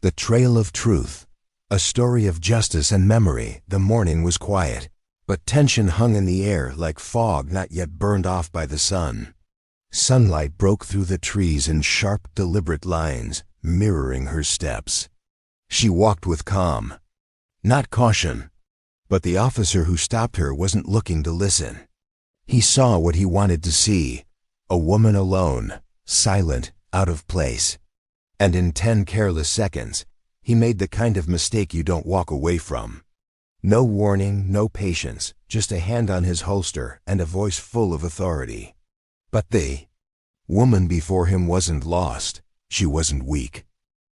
The Trail of Truth. A story of justice and memory. The morning was quiet, but tension hung in the air like fog not yet burned off by the sun. Sunlight broke through the trees in sharp, deliberate lines, mirroring her steps. She walked with calm, not caution, but the officer who stopped her wasn't looking to listen. He saw what he wanted to see, a woman alone, silent, out of place. And in 10 careless seconds, he made the kind of mistake you don't walk away from. No warning, no patience, just a hand on his holster and a voice full of authority. But the woman before him wasn't lost. She wasn't weak.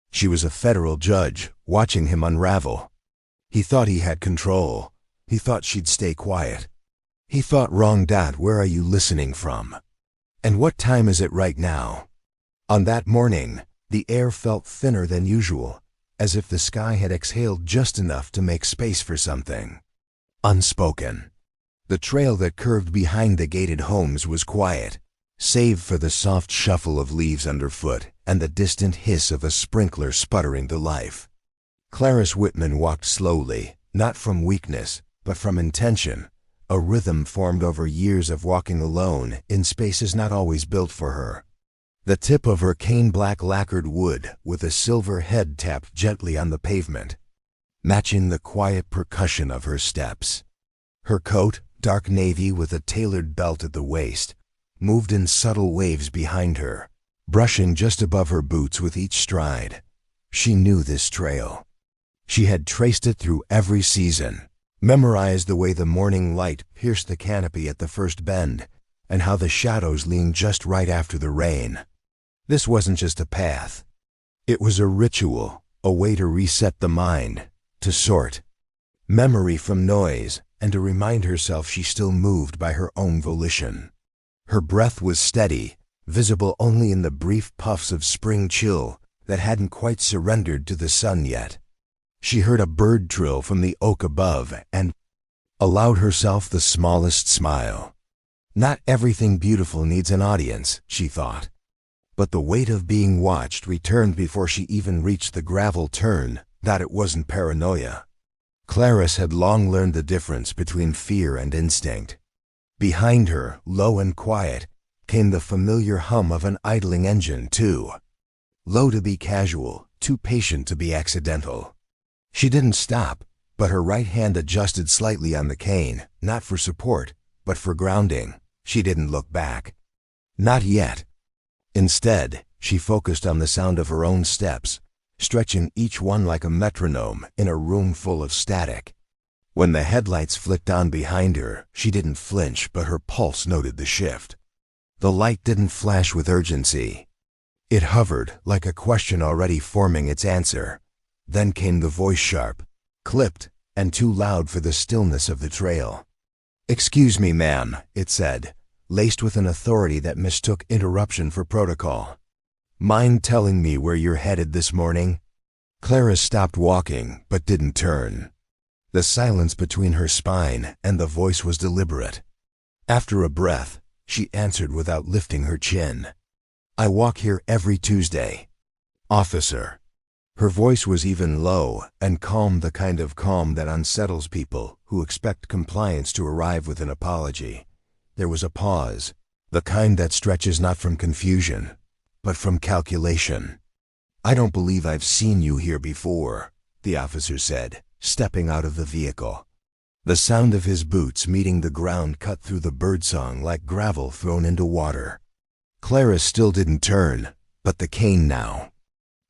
She was a federal judge, watching him unravel. He thought he had control. He thought she'd stay quiet. He thought, wrong. Dad, where are you listening from? And what time is it right now? On that morning, the air felt thinner than usual, as if the sky had exhaled just enough to make space for something unspoken. The trail that curved behind the gated homes was quiet, save for the soft shuffle of leaves underfoot and the distant hiss of a sprinkler sputtering to life. Clarice Whitman walked slowly, not from weakness, but from intention, a rhythm formed over years of walking alone in spaces not always built for her. The tip of her cane black lacquered wood with a silver head tapped gently on the pavement, matching the quiet percussion of her steps. Her coat, dark navy with a tailored belt at the waist, moved in subtle waves behind her, brushing just above her boots with each stride. She knew this trail. She had traced it through every season, memorized the way the morning light pierced the canopy at the first bend, and how the shadows leaned just right after the rain. This wasn't just a path. It was a ritual, a way to reset the mind, to sort memory from noise, and to remind herself she still moved by her own volition. Her breath was steady, visible only in the brief puffs of spring chill that hadn't quite surrendered to the sun yet. She heard a bird trill from the oak above and allowed herself the smallest smile. Not everything beautiful needs an audience, she thought. But the weight of being watched returned before she even reached the gravel turn, that it wasn't paranoia. Clarice had long learned the difference between fear and instinct. Behind her, low and quiet, came the familiar hum of an idling engine, too low to be casual, too patient to be accidental. She didn't stop, but her right hand adjusted slightly on the cane, not for support, but for grounding. She didn't look back. Not yet. Instead, she focused on the sound of her own steps, stretching each one like a metronome in a room full of static. When the headlights flicked on behind her, she didn't flinch, but her pulse noted the shift. The light didn't flash with urgency. It hovered like a question already forming its answer. Then came the voice, sharp, clipped, and too loud for the stillness of the trail. "Excuse me, ma'am," it said, laced with an authority that mistook interruption for protocol. "Mind telling me where you're headed this morning?" Clarice stopped walking, but didn't turn. The silence between her spine and the voice was deliberate. After a breath, she answered without lifting her chin. "I walk here every Tuesday, officer." Her voice was even low and calm, the kind of calm that unsettles people who expect compliance to arrive with an apology. There was a pause, the kind that stretches not from confusion, but from calculation. "I don't believe I've seen you here before," the officer said, stepping out of the vehicle. The sound of his boots meeting the ground cut through the birdsong like gravel thrown into water. Clarice still didn't turn, but the cane now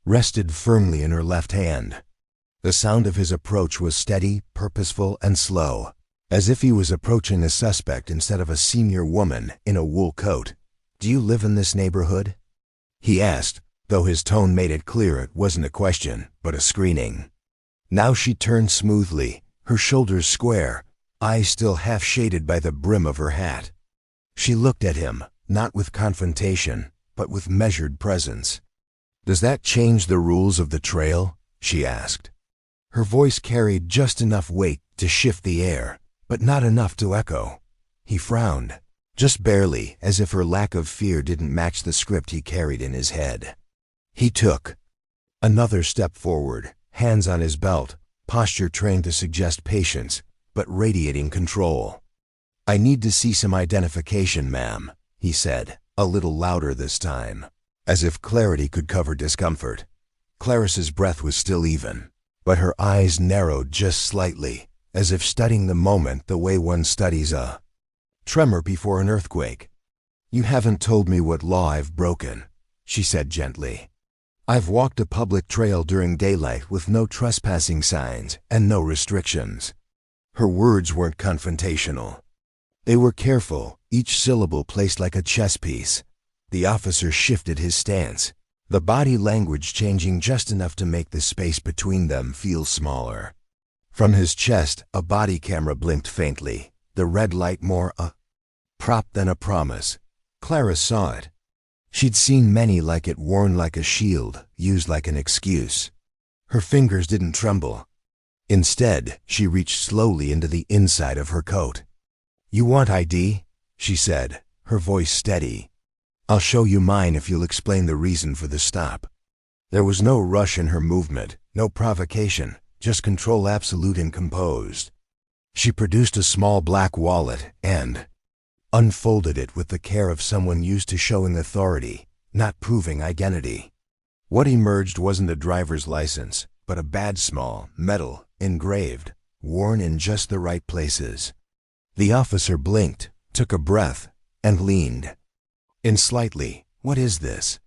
rested firmly in her left hand. The sound of his approach was steady, purposeful, and slow, as if he was approaching a suspect instead of a senior woman in a wool coat. "Do you live in this neighborhood?" he asked, though his tone made it clear it wasn't a question, but a screening. Now she turned smoothly, her shoulders square, eyes still half shaded by the brim of her hat. She looked at him, not with confrontation, but with measured presence. "Does that change the rules of the trail?" she asked. Her voice carried just enough weight to shift the air, but not enough to echo. He frowned, just barely, as if her lack of fear didn't match the script he carried in his head. He took Another step forward, hands on his belt, posture trained to suggest patience, but radiating control. "I need to see some identification, ma'am," he said, a little louder this time, as if clarity could cover discomfort. Clarice's breath was still even, but her eyes narrowed just slightly, as if studying the moment the way one studies a tremor before an earthquake. "You haven't told me what law I've broken," she said gently. "I've walked a public trail during daylight with no trespassing signs and no restrictions." Her words weren't confrontational. They were careful, each syllable placed like a chess piece. The officer shifted his stance, the body language changing just enough to make the space between them feel smaller. From his chest, a body camera blinked faintly, the red light more a prop than a promise. Clara saw it. She'd seen many like it, worn like a shield, used like an excuse. Her fingers didn't tremble. Instead, she reached slowly into the inside of her coat. "You want ID?" she said, her voice steady. "I'll show you mine if you'll explain the reason for the stop." There was no rush in her movement, no provocation, just control, absolute and composed. She produced a small black wallet and unfolded it with the care of someone used to showing authority, not proving identity. What emerged wasn't a driver's license, but a badge, small, metal, engraved, worn in just the right places. The officer blinked, took a breath, and leaned in slightly. "What is this?"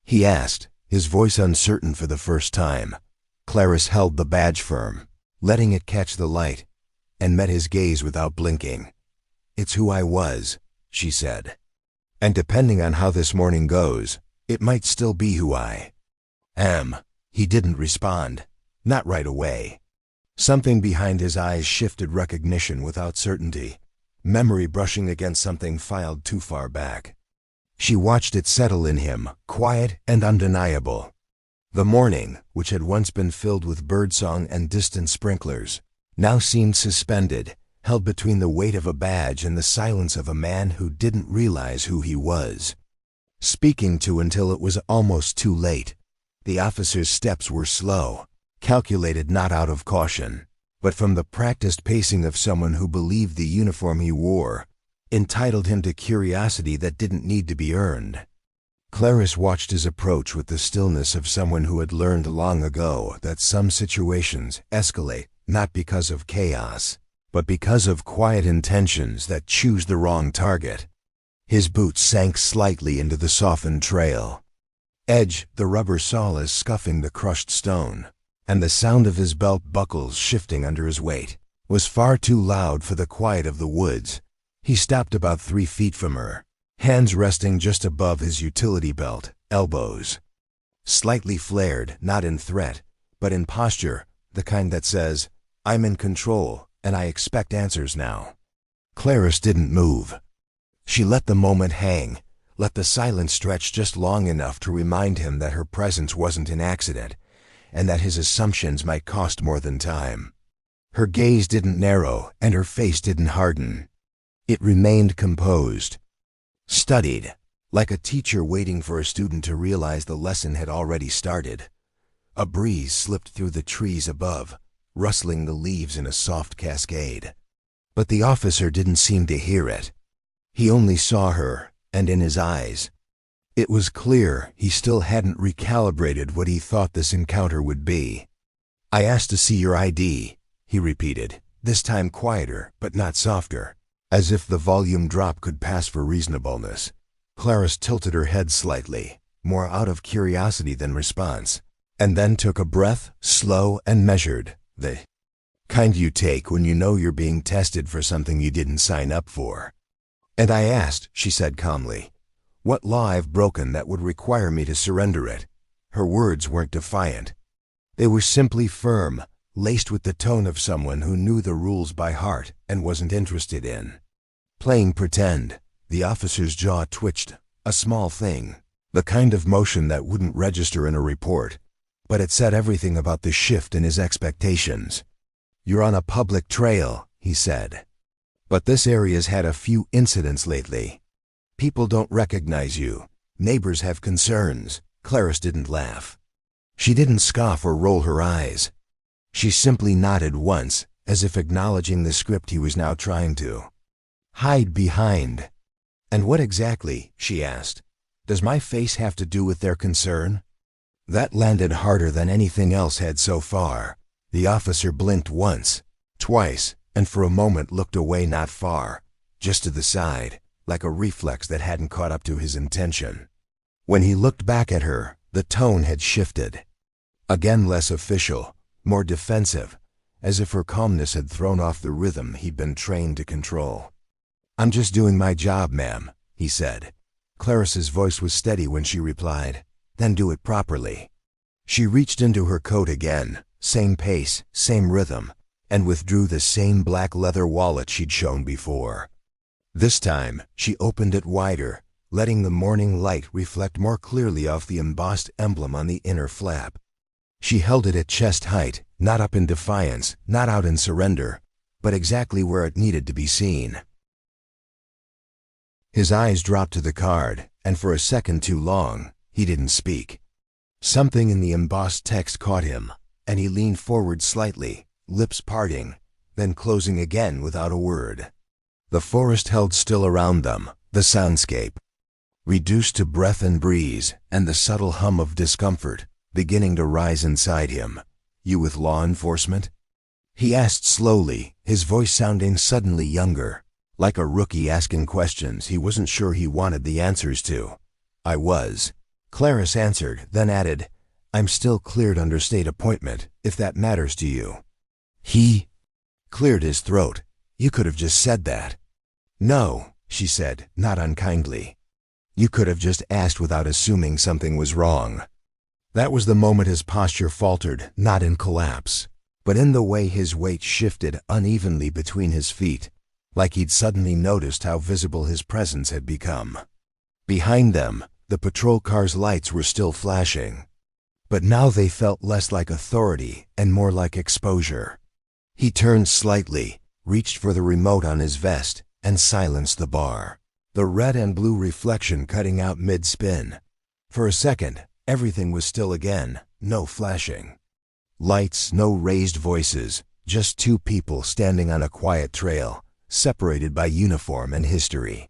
he asked, his voice uncertain for the first time. Clarice held the badge firm, letting it catch the light, and met his gaze without blinking. "It's who I was," she said. "And depending on how this morning goes, it might still be who I am." He didn't respond, not right away. Something behind his eyes shifted recognition without certainty, memory brushing against something filed too far back. She watched it settle in him, quiet and undeniable. The morning, which had once been filled with birdsong and distant sprinklers, now seemed suspended, held between the weight of a badge and the silence of a man who didn't realize who he was speaking to until it was almost too late. The officer's steps were slow, calculated not out of caution, but from the practiced pacing of someone who believed the uniform he wore entitled him to curiosity that didn't need to be earned. Clarice watched his approach with the stillness of someone who had learned long ago that some situations escalate not because of chaos, but because of quiet intentions that choose the wrong target. His boots sank slightly into the softened trail. Edge, the rubber solace scuffing the crushed stone, and the sound of his belt buckles shifting under his weight was far too loud for the quiet of the woods. He stopped about 3 feet from her, hands resting just above his utility belt, elbows slightly flared, not in threat, but in posture, the kind that says, "I'm in control, and I expect answers now." Clarice didn't move. She let the moment hang, let the silence stretch just long enough to remind him that her presence wasn't an accident, and that his assumptions might cost more than time. Her gaze didn't narrow, and her face didn't harden. It remained composed, studied, like a teacher waiting for a student to realize the lesson had already started. A breeze slipped through the trees above, rustling the leaves in a soft cascade. But the officer didn't seem to hear it. He only saw her, and in his eyes, it was clear he still hadn't recalibrated what he thought this encounter would be. "I asked to see your ID," he repeated, this time quieter, but not softer, as if the volume drop could pass for reasonableness. Clarice tilted her head slightly, more out of curiosity than response, and then took a breath, slow and measured, the kind you take when you know you're being tested for something you didn't sign up for. "And I asked," she said calmly, "what law I've broken that would require me to surrender it." Her words weren't defiant. They were simply firm, laced with the tone of someone who knew the rules by heart and wasn't interested in playing pretend. The officer's jaw twitched, a small thing, the kind of motion that wouldn't register in a report, but it said everything about the shift in his expectations. "You're on a public trail," he said. "But this area's had a few incidents lately. People don't recognize you. Neighbors have concerns." Clarice didn't laugh. She didn't scoff or roll her eyes. She simply nodded once, as if acknowledging the script he was now trying to hide behind. "And what exactly," she asked, "does my face have to do with their concern?" That landed harder than anything else had so far. The officer blinked once, twice, and for a moment looked away not far, just to the side, like a reflex that hadn't caught up to his intention. When he looked back at her, the tone had shifted. Again less official, more defensive, as if her calmness had thrown off the rhythm he'd been trained to control. "I'm just doing my job, ma'am," he said. Clarice's voice was steady when she replied, "Then do it properly." She reached into her coat again, same pace, same rhythm, and withdrew the same black leather wallet she'd shown before. This time, she opened it wider, letting the morning light reflect more clearly off the embossed emblem on the inner flap. She held it at chest height, not up in defiance, not out in surrender, but exactly where it needed to be seen. His eyes dropped to the card, and for a second too long, he didn't speak. Something in the embossed text caught him, and he leaned forward slightly, lips parting, then closing again without a word. The forest held still around them, the soundscape, reduced to breath and breeze, and the subtle hum of discomfort beginning to rise inside him. "You with law enforcement?" he asked slowly, his voice sounding suddenly younger, like a rookie asking questions he wasn't sure he wanted the answers to. "I was," Clarice answered, then added, "I'm still cleared under state appointment, if that matters to you." He cleared his throat. "You could have just said that." "No," she said, not unkindly. "You could have just asked without assuming something was wrong." That was the moment his posture faltered, not in collapse, but in the way his weight shifted unevenly between his feet, like he'd suddenly noticed how visible his presence had become. Behind them, the patrol car's lights were still flashing, but now they felt less like authority and more like exposure. He turned slightly, reached for the remote on his vest, and silenced the bar, the red and blue reflection cutting out mid-spin. For a second, everything was still again, no flashing lights, no raised voices, just two people standing on a quiet trail, separated by uniform and history.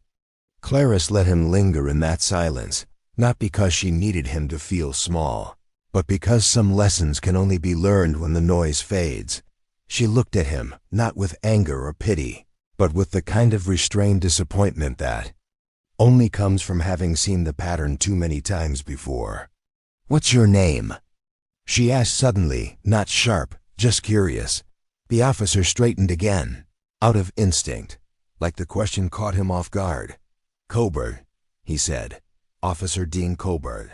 Clarice let him linger in that silence, not because she needed him to feel small, but because some lessons can only be learned when the noise fades. She looked at him, not with anger or pity, but with the kind of restrained disappointment that only comes from having seen the pattern too many times before. "What's your name?" she asked suddenly, not sharp, just curious. The officer straightened again, out of instinct, like the question caught him off guard. "Coburn," he said. "Officer Dean Coburn."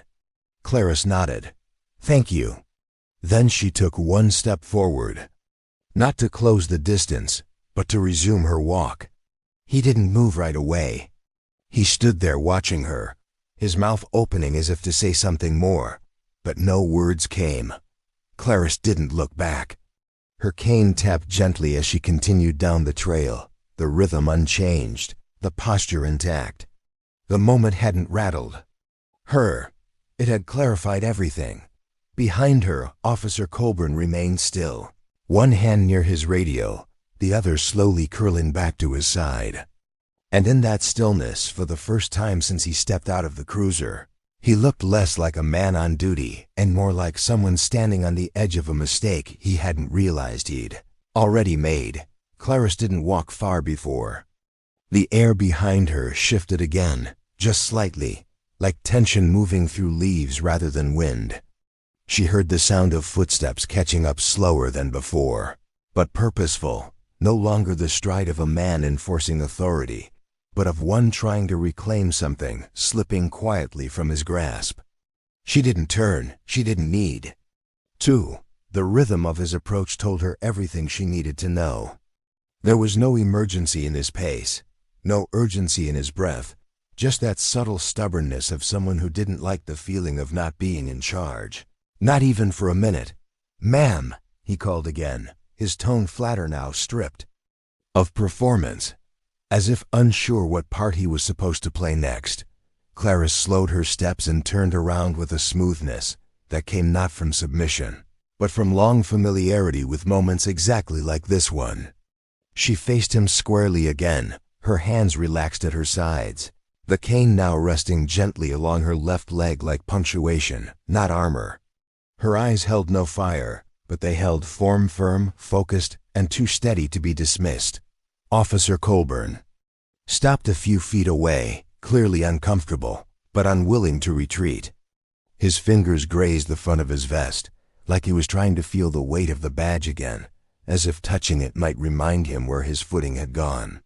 Clarice nodded. "Thank you." Then she took one step forward, not to close the distance, but to resume her walk. He didn't move right away. He stood there watching her, his mouth opening as if to say something more, but no words came. Clarice didn't look back. Her cane tapped gently as she continued down the trail, the rhythm unchanged, the posture intact. The moment hadn't rattled her. It had clarified everything. Behind her, Officer Coburn remained still, one hand near his radio, the other slowly curling back to his side. And in that stillness, for the first time since he stepped out of the cruiser, he looked less like a man on duty and more like someone standing on the edge of a mistake he hadn't realized he'd already made. Clarice didn't walk far before the air behind her shifted again, just slightly, like tension moving through leaves rather than wind. She heard the sound of footsteps catching up slower than before, but purposeful, no longer the stride of a man enforcing authority, but of one trying to reclaim something slipping quietly from his grasp. She didn't turn, she didn't need to. The rhythm of his approach told her everything she needed to know. There was no emergency in his pace, no urgency in his breath, just that subtle stubbornness of someone who didn't like the feeling of not being in charge. Not even for a minute. "Ma'am," he called again, his tone flatter now, stripped of performance. As if unsure what part he was supposed to play next, Clarice slowed her steps and turned around with a smoothness, that came not from submission, but from long familiarity with moments exactly like this one. She faced him squarely again, her hands relaxed at her sides, the cane now resting gently along her left leg like punctuation, not armor. Her eyes held no fire, but they held form firm, focused, and too steady to be dismissed. Officer Colburn stopped a few feet away, clearly uncomfortable, but unwilling to retreat. His fingers grazed the front of his vest, like he was trying to feel the weight of the badge again, as if touching it might remind him where his footing had gone.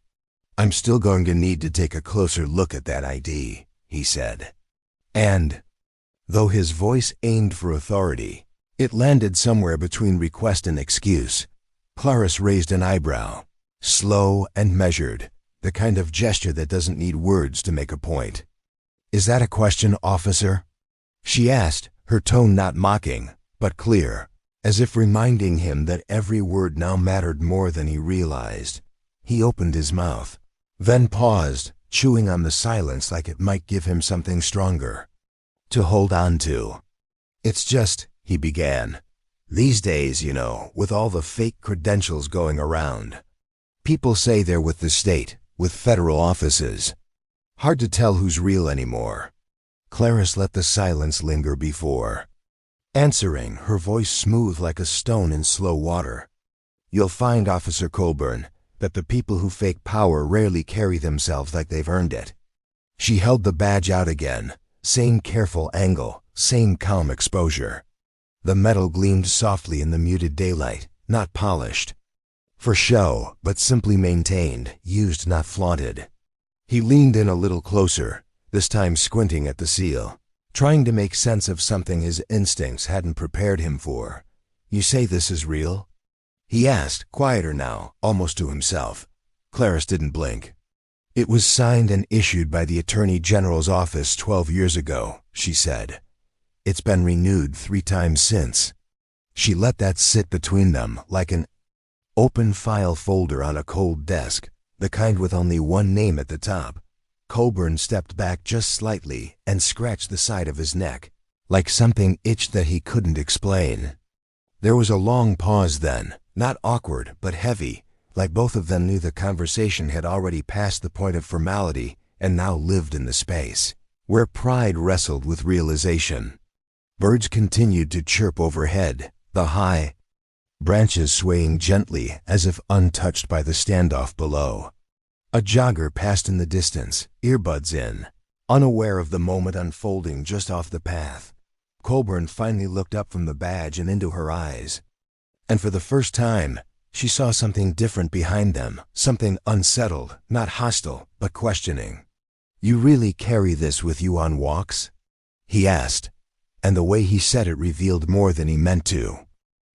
"I'm still going to need to take a closer look at that ID," he said. And, though his voice aimed for authority, it landed somewhere between request and excuse. Clarice raised an eyebrow, slow and measured, the kind of gesture that doesn't need words to make a point. "Is that a question, officer?" she asked, her tone not mocking, but clear, as if reminding him that every word now mattered more than he realized. He opened his mouth, then paused, chewing on the silence like it might give him something stronger to hold on to. "It's just," he began, "these days, you know, with all the fake credentials going around. People say they're with the state, with federal offices. Hard to tell who's real anymore." Clarice let the silence linger before answering, her voice smooth like a stone in slow water. "You'll find, Officer Colburn, that the people who fake power rarely carry themselves like they've earned it." She held the badge out again, same careful angle, same calm exposure. The metal gleamed softly in the muted daylight, not polished for show, but simply maintained, used not flaunted. He leaned in a little closer, this time squinting at the seal, trying to make sense of something his instincts hadn't prepared him for. "You say this is real?" he asked, quieter now, almost to himself. Clarice didn't blink. "It was signed and issued by the Attorney General's office 12 years ago," she said. "It's been renewed 3 times since." She let that sit between them like an open file folder on a cold desk, the kind with only one name at the top. Colburn stepped back just slightly and scratched the side of his neck, like something itched that he couldn't explain. There was a long pause then, not awkward but heavy, like both of them knew the conversation had already passed the point of formality and now lived in the space where pride wrestled with realization. Birds continued to chirp overhead, the high branches swaying gently as if untouched by the standoff below. A jogger passed in the distance, earbuds in, unaware of the moment unfolding just off the path. Colburn finally looked up from the badge and into her eyes. And for the first time, she saw something different behind them, something unsettled, not hostile, but questioning. "You really carry this with you on walks?" he asked, and the way he said it revealed more than he meant to.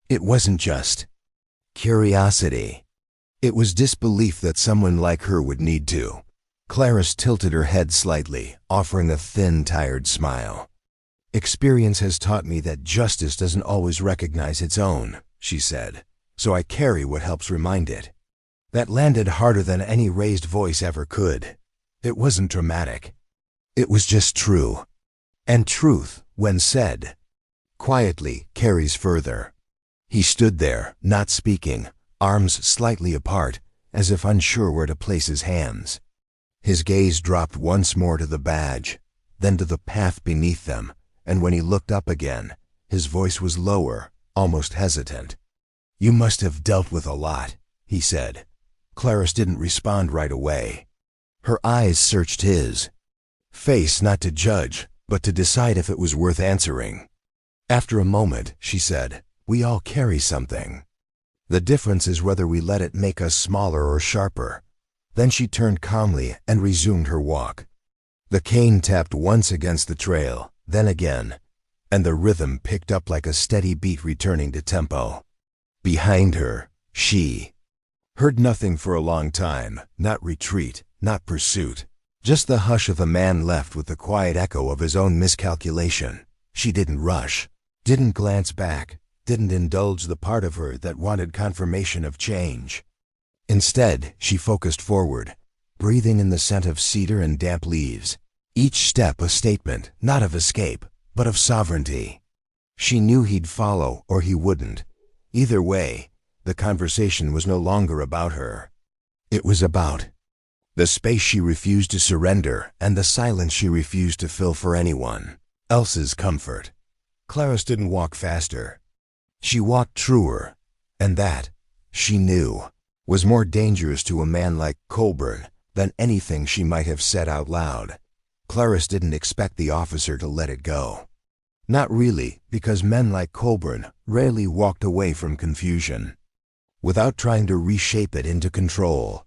It wasn't just curiosity. It was disbelief that someone like her would need to. Clarice tilted her head slightly, offering a thin, tired smile. "Experience has taught me that justice doesn't always recognize its own," she said, "so I carry what helps remind it." That landed harder than any raised voice ever could. It wasn't dramatic. It was just true. And truth, when said quietly, carries further. He stood there, not speaking, arms slightly apart, as if unsure where to place his hands. His gaze dropped once more to the badge, then to the path beneath them, and when he looked up again, his voice was lower, almost hesitant. "You must have dealt with a lot," he said. Clarice didn't respond right away. Her eyes searched his face not to judge, but to decide if it was worth answering. After a moment, she said, "We all carry something. The difference is whether we let it make us smaller or sharper." Then she turned calmly and resumed her walk. The cane tapped once against the trail, then again, and the rhythm picked up like a steady beat returning to tempo. Behind her, she heard nothing for a long time, not retreat, not pursuit, just the hush of a man left with the quiet echo of his own miscalculation. She didn't rush, didn't glance back, didn't indulge the part of her that wanted confirmation of change. Instead, she focused forward, breathing in the scent of cedar and damp leaves, each step a statement, not of escape, but of sovereignty. She knew he'd follow or he wouldn't. Either way, the conversation was no longer about her. It was about the space she refused to surrender and the silence she refused to fill for anyone else's comfort. Clarice didn't walk faster. She walked truer, and that, she knew, was more dangerous to a man like Colburn than anything she might have said out loud. Clarice didn't expect the officer to let it go. Not really, because men like Colburn rarely walked away from confusion without trying to reshape it into control.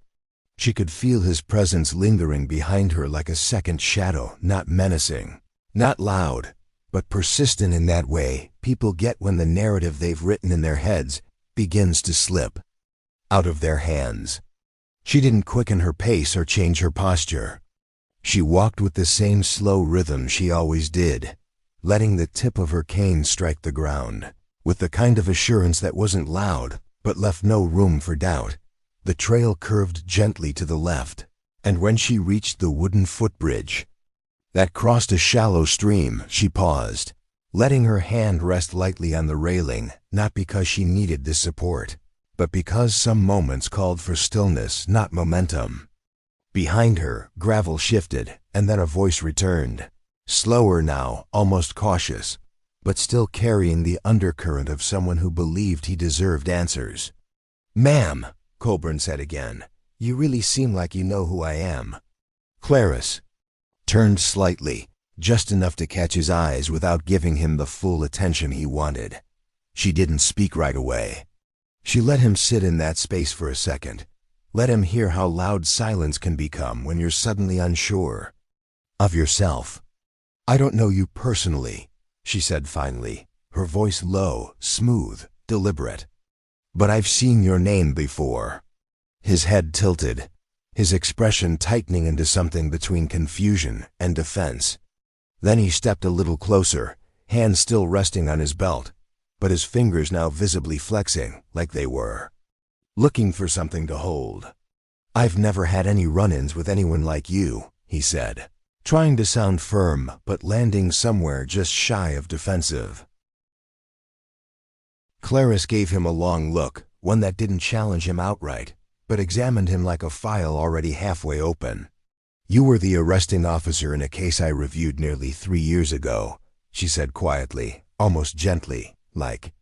She could feel his presence lingering behind her like a second shadow, not menacing, not loud, but persistent in that way people get when the narrative they've written in their heads begins to slip out of their hands. She didn't quicken her pace or change her posture. She walked with the same slow rhythm she always did, letting the tip of her cane strike the ground, with the kind of assurance that wasn't loud but left no room for doubt. The trail curved gently to the left, and when she reached the wooden footbridge that crossed a shallow stream, she paused, letting her hand rest lightly on the railing, not because she needed this support, but because some moments called for stillness, not momentum. Behind her, gravel shifted, and then a voice returned, slower now, almost cautious, but still carrying the undercurrent of someone who believed he deserved answers. "Ma'am," Colburn said again, "you really seem like you know who I am." Clarice turned slightly, just enough to catch his eyes without giving him the full attention he wanted. She didn't speak right away. She let him sit in that space for a second, let him hear how loud silence can become when you're suddenly unsure of yourself. "I don't know you personally," she said finally, her voice low, smooth, deliberate. "But I've seen your name before." His head tilted, his expression tightening into something between confusion and defense. Then he stepped a little closer, hands still resting on his belt, but his fingers now visibly flexing like they were looking for something to hold. "I've never had any run-ins with anyone like you," he said, trying to sound firm but landing somewhere just shy of defensive. Clarice gave him a long look, one that didn't challenge him outright, but examined him like a file already halfway open. "You were the arresting officer in a case I reviewed nearly 3 years ago," she said quietly, almost gently, like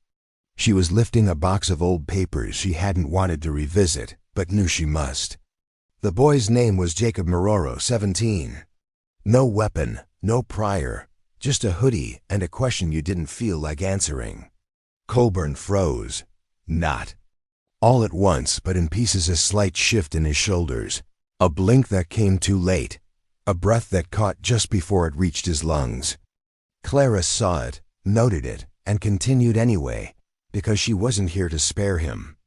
she was lifting a box of old papers she hadn't wanted to revisit, but knew she must. "The boy's name was Jacob Maroro, 17. No weapon, no prior, just a hoodie and a question you didn't feel like answering." Colburn froze. Not all at once, but in pieces, a slight shift in his shoulders, a blink that came too late, a breath that caught just before it reached his lungs. Clarice saw it, noted it, and continued anyway, because she wasn't here to spare him.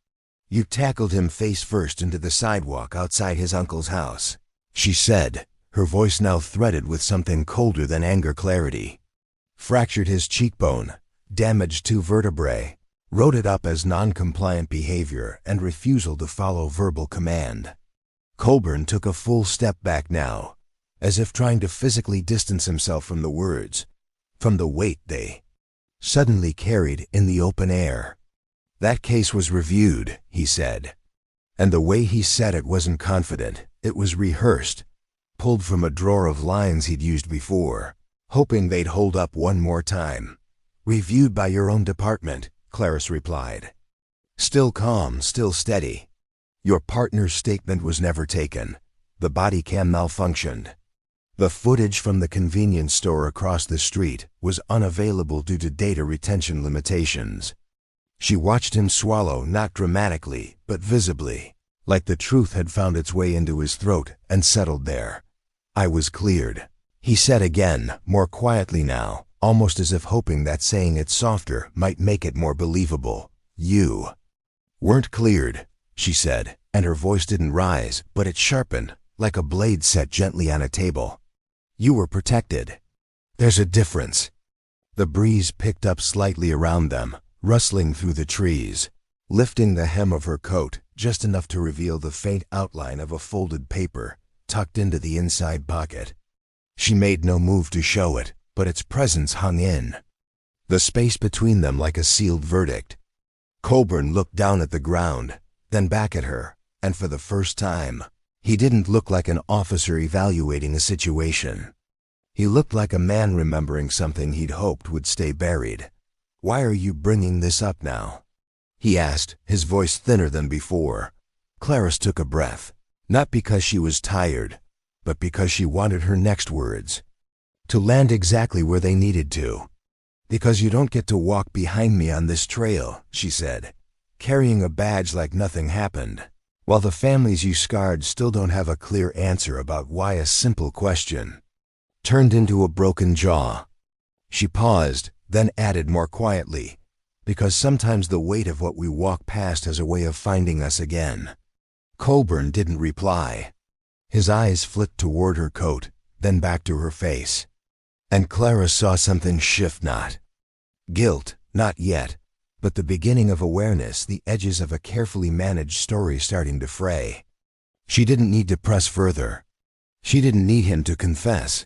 "You tackled him face first into the sidewalk outside his uncle's house," she said, her voice now threaded with something colder than anger clarity. "Fractured his cheekbone, damaged 2 vertebrae, wrote it up as non-compliant behavior and refusal to follow verbal command." Colburn took a full step back now, as if trying to physically distance himself from the words, from the weight they suddenly carried in the open air. "That case was reviewed," he said, and the way he said it wasn't confident, it was rehearsed, pulled from a drawer of lines he'd used before, hoping they'd hold up one more time. "Reviewed by your own department," Clarice replied. Still calm, still steady. "Your partner's statement was never taken. The body cam malfunctioned. The footage from the convenience store across the street was unavailable due to data retention limitations." She watched him swallow, not dramatically, but visibly, like the truth had found its way into his throat and settled there. "I was cleared," he said again, more quietly now, almost as if hoping that saying it softer might make it more believable. "You weren't cleared," she said, and her voice didn't rise, but it sharpened, like a blade set gently on a table. "You were protected. There's a difference." The breeze picked up slightly around them, rustling through the trees, lifting the hem of her coat just enough to reveal the faint outline of a folded paper tucked into the inside pocket. She made no move to show it, but its presence hung in. the space between them like a sealed verdict. Colburn looked down at the ground, then back at her, and for the first time, he didn't look like an officer evaluating a situation. He looked like a man remembering something he'd hoped would stay buried. "Why are you bringing this up now?" he asked, his voice thinner than before. Clarice took a breath, not because she was tired, but because she wanted her next words to land exactly where they needed to. "Because you don't get to walk behind me on this trail," she said, carrying a badge like nothing happened, while the families you scarred still don't have a clear answer about why a simple question turned into a broken jaw. She paused, then added more quietly, "Because sometimes the weight of what we walk past has a way of finding us again." Colburn didn't reply. His eyes flicked toward her coat, then back to her face. And Clara saw something shift, not guilt, not yet, but the beginning of awareness, the edges of a carefully managed story starting to fray. She didn't need to press further. She didn't need him to confess.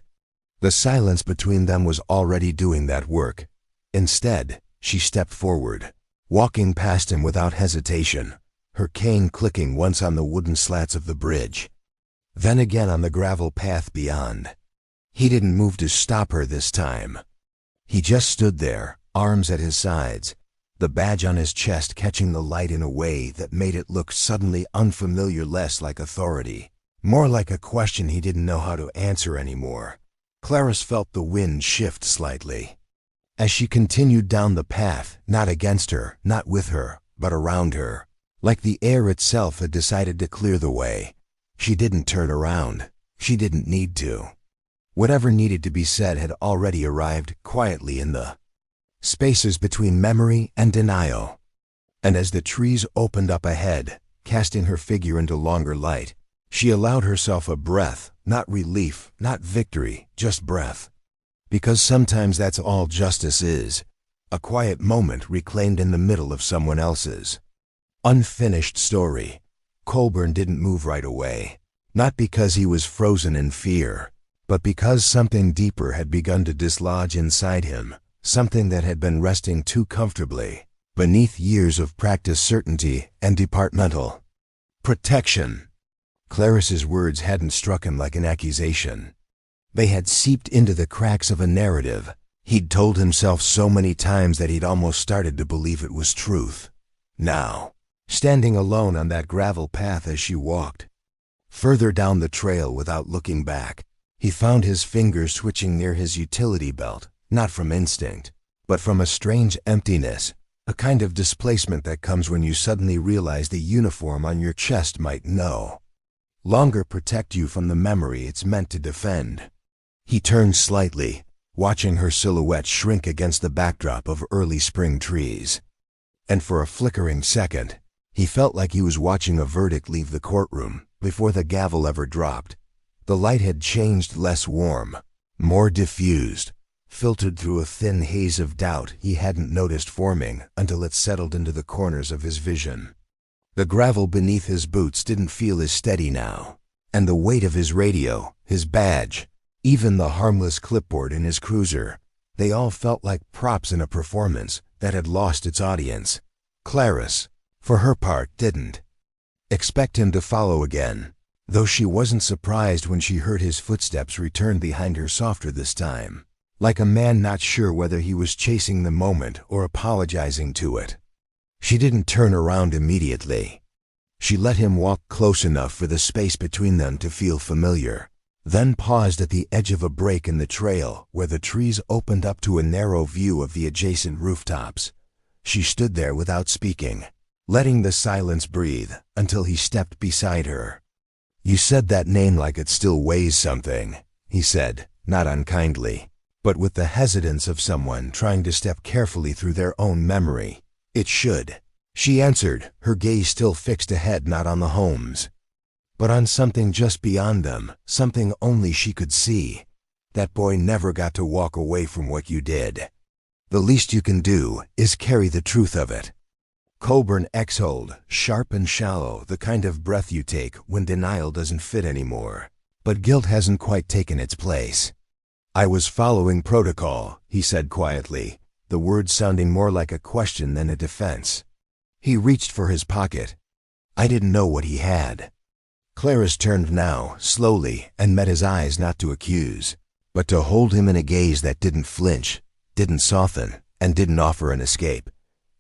The silence between them was already doing that work. Instead, she stepped forward, walking past him without hesitation, her cane clicking once on the wooden slats of the bridge, then again on the gravel path beyond. He didn't move to stop her this time. He just stood there, arms at his sides, the badge on his chest catching the light in a way that made it look suddenly unfamiliar, less like authority, more like a question he didn't know how to answer anymore. Clarice felt the wind shift slightly as she continued down the path, not against her, not with her, but around her, like the air itself had decided to clear the way. She didn't turn around. She didn't need to. Whatever needed to be said had already arrived quietly in the spaces between memory and denial. And as the trees opened up ahead, casting her figure into longer light, she allowed herself a breath, not relief, not victory, just breath. Because sometimes that's all justice is, a quiet moment reclaimed in the middle of someone else's unfinished story. Colburn didn't move right away, not because he was frozen in fear, but because something deeper had begun to dislodge inside him, something that had been resting too comfortably beneath years of practiced certainty and departmental protection. Clarice's words hadn't struck him like an accusation. They had seeped into the cracks of a narrative he'd told himself so many times that he'd almost started to believe it was truth. Now, standing alone on that gravel path as she walked further down the trail without looking back, he found his fingers twitching near his utility belt, not from instinct, but from a strange emptiness, a kind of displacement that comes when you suddenly realize the uniform on your chest might no longer protect you from the memory it's meant to defend. He turned slightly, watching her silhouette shrink against the backdrop of early spring trees. And for a flickering second, he felt like he was watching a verdict leave the courtroom before the gavel ever dropped. The light had changed, less warm, more diffused, filtered through a thin haze of doubt he hadn't noticed forming until it settled into the corners of his vision. The gravel beneath his boots didn't feel as steady now, and the weight of his radio, his badge, even the harmless clipboard in his cruiser, they all felt like props in a performance that had lost its audience. Clarice, for her part, didn't expect him to follow again, though she wasn't surprised when she heard his footsteps return behind her softer this time, like a man not sure whether he was chasing the moment or apologizing to it. She didn't turn around immediately. She let him walk close enough for the space between them to feel familiar, then paused at the edge of a break in the trail where the trees opened up to a narrow view of the adjacent rooftops. She stood there without speaking, letting the silence breathe until he stepped beside her. "You said that name like it still weighs something," he said, not unkindly, but with the hesitance of someone trying to step carefully through their own memory. "It should," she answered, her gaze still fixed ahead, not on the homes, but on something just beyond them, something only she could see. "That boy never got to walk away from what you did. The least you can do is carry the truth of it." Colburn exhaled, sharp and shallow, the kind of breath you take when denial doesn't fit anymore, but guilt hasn't quite taken its place. "I was following protocol," he said quietly, the words sounding more like a question than a defense. He reached for his pocket. I didn't know what he had. Clarice turned now, slowly, and met his eyes not to accuse, but to hold him in a gaze that didn't flinch, didn't soften, and didn't offer an escape.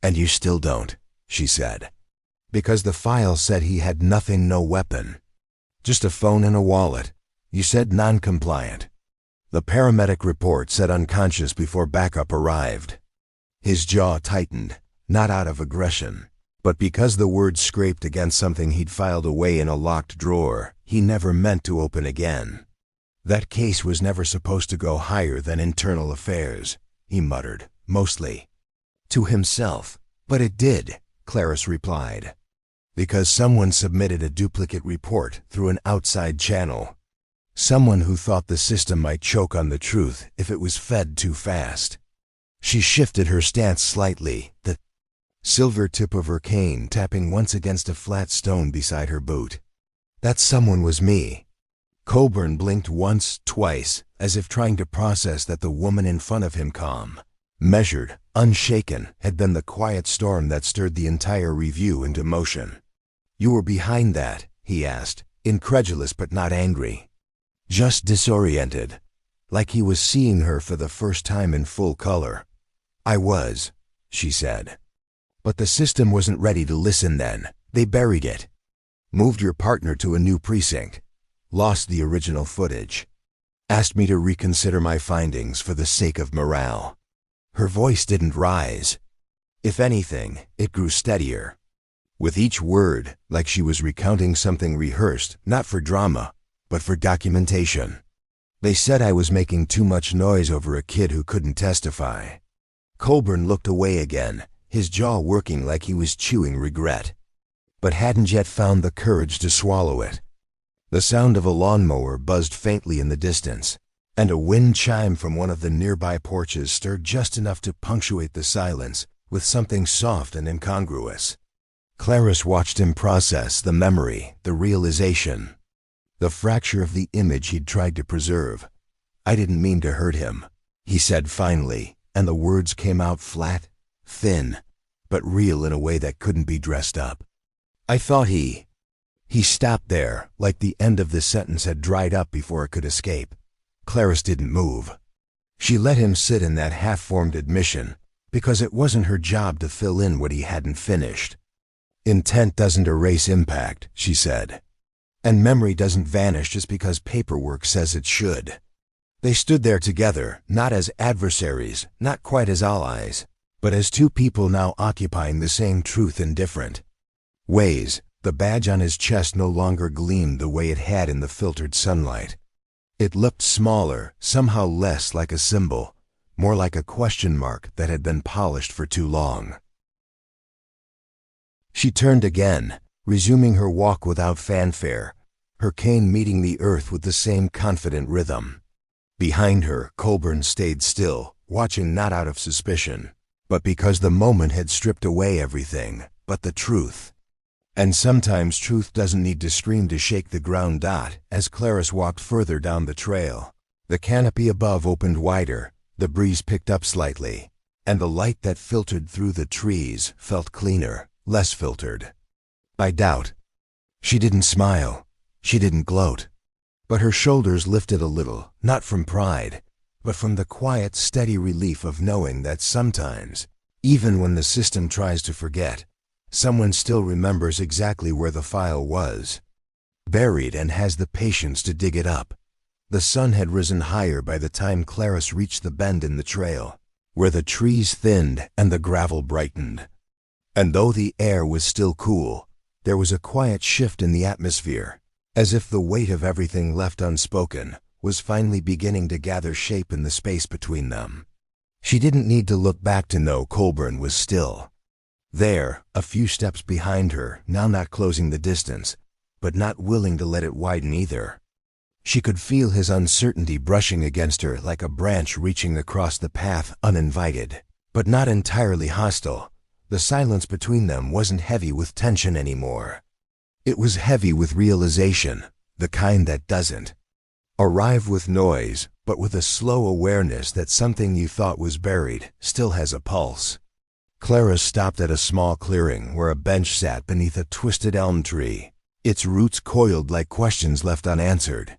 And you still don't, she said. Because the file said he had nothing, no weapon. Just a phone and a wallet. You said non-compliant. The paramedic report said unconscious before backup arrived. His jaw tightened, not out of aggression, but because the words scraped against something he'd filed away in a locked drawer he never meant to open again. That case was never supposed to go higher than internal affairs, he muttered, mostly to himself. But it did, Clarice replied. Because someone submitted a duplicate report through an outside channel. Someone who thought the system might choke on the truth if it was fed too fast. She shifted her stance slightly, the silver tip of her cane tapping once against a flat stone beside her boot. That someone was me. Coburn blinked once, twice, as if trying to process that the woman in front of him, calm, measured, unshaken, had been the quiet storm that stirred the entire review into motion. You were behind that, he asked, incredulous but not angry. Just disoriented, like he was seeing her for the first time in full color. I was, she said. But the system wasn't ready to listen then. They buried it. Moved your partner to a new precinct. Lost the original footage. Asked me to reconsider my findings for the sake of morale. Her voice didn't rise. If anything, it grew steadier. With each word, like she was recounting something rehearsed, not for drama, but for documentation. They said I was making too much noise over a kid who couldn't testify. Coburn looked away again, his jaw working like he was chewing regret, but hadn't yet found the courage to swallow it. The sound of a lawnmower buzzed faintly in the distance, and a wind chime from one of the nearby porches stirred just enough to punctuate the silence with something soft and incongruous. Clarice watched him process the memory, the realization, the fracture of the image he'd tried to preserve. I didn't mean to hurt him, he said finally, and the words came out flat, thin, but real in a way that couldn't be dressed up. I thought he stopped there, like the end of the sentence had dried up before it could escape. Clarice didn't move. She let him sit in that half-formed admission, because it wasn't her job to fill in what he hadn't finished. Intent doesn't erase impact, she said. And memory doesn't vanish just because paperwork says it should. They stood there together, not as adversaries, not quite as allies, but as two people now occupying the same truth in different ways. The badge on his chest no longer gleamed the way it had in the filtered sunlight. It looked smaller, somehow less like a symbol, more like a question mark that had been polished for too long. She turned again, resuming her walk without fanfare, her cane meeting the earth with the same confident rhythm. Behind her, Coburn stayed still, watching not out of suspicion, but because the moment had stripped away everything but the truth. And sometimes truth doesn't need to scream to shake the ground. As Clarice walked further down the trail, the canopy above opened wider, the breeze picked up slightly, and the light that filtered through the trees felt cleaner, less filtered by doubt. She didn't smile, she didn't gloat, but her shoulders lifted a little, not from pride, but from the quiet, steady relief of knowing that sometimes, even when the system tries to forget, someone still remembers exactly where the file was, buried, and has the patience to dig it up. The sun had risen higher by the time Clarice reached the bend in the trail, where the trees thinned and the gravel brightened. And though the air was still cool, there was a quiet shift in the atmosphere, as if the weight of everything left unspoken was finally beginning to gather shape in the space between them. She didn't need to look back to know Coburn was still there, a few steps behind her, now not closing the distance, but not willing to let it widen either. She could feel his uncertainty brushing against her like a branch reaching across the path uninvited, but not entirely hostile. The silence between them wasn't heavy with tension anymore. It was heavy with realization, the kind that doesn't arrive with noise, but but with a slow awareness that something you thought was buried still has a pulse. Clara stopped at a small clearing where a bench sat beneath a twisted elm tree, its roots coiled like questions left unanswered.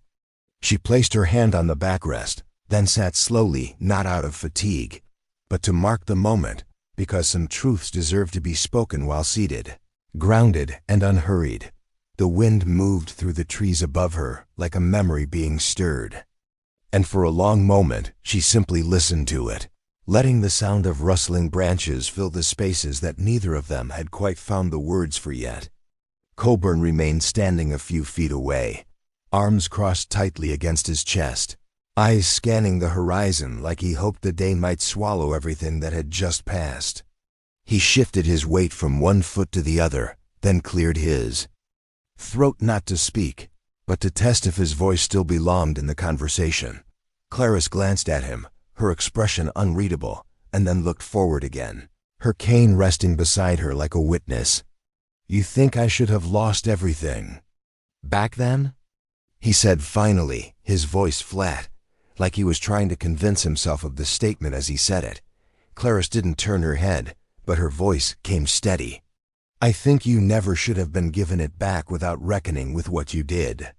She placed her hand on the backrest, then sat slowly, not out of fatigue, but to mark the moment, because some truths deserve to be spoken while seated. Grounded and unhurried, the wind moved through the trees above her like a memory being stirred. And for a long moment, she simply listened to it, letting the sound of rustling branches fill the spaces that neither of them had quite found the words for yet. Colburn remained standing a few feet away, arms crossed tightly against his chest, eyes scanning the horizon like he hoped the day might swallow everything that had just passed. He shifted his weight from one foot to the other, then cleared his throat not to speak, but to test if his voice still belonged in the conversation. Clarice glanced at him, her expression unreadable, and then looked forward again, her cane resting beside her like a witness. "You think I should have lost everything back then?" he said finally, his voice flat, like he was trying to convince himself of the statement as he said it. Clarice didn't turn her head, but her voice came steady. "I think you never should have been given it back without reckoning with what you did."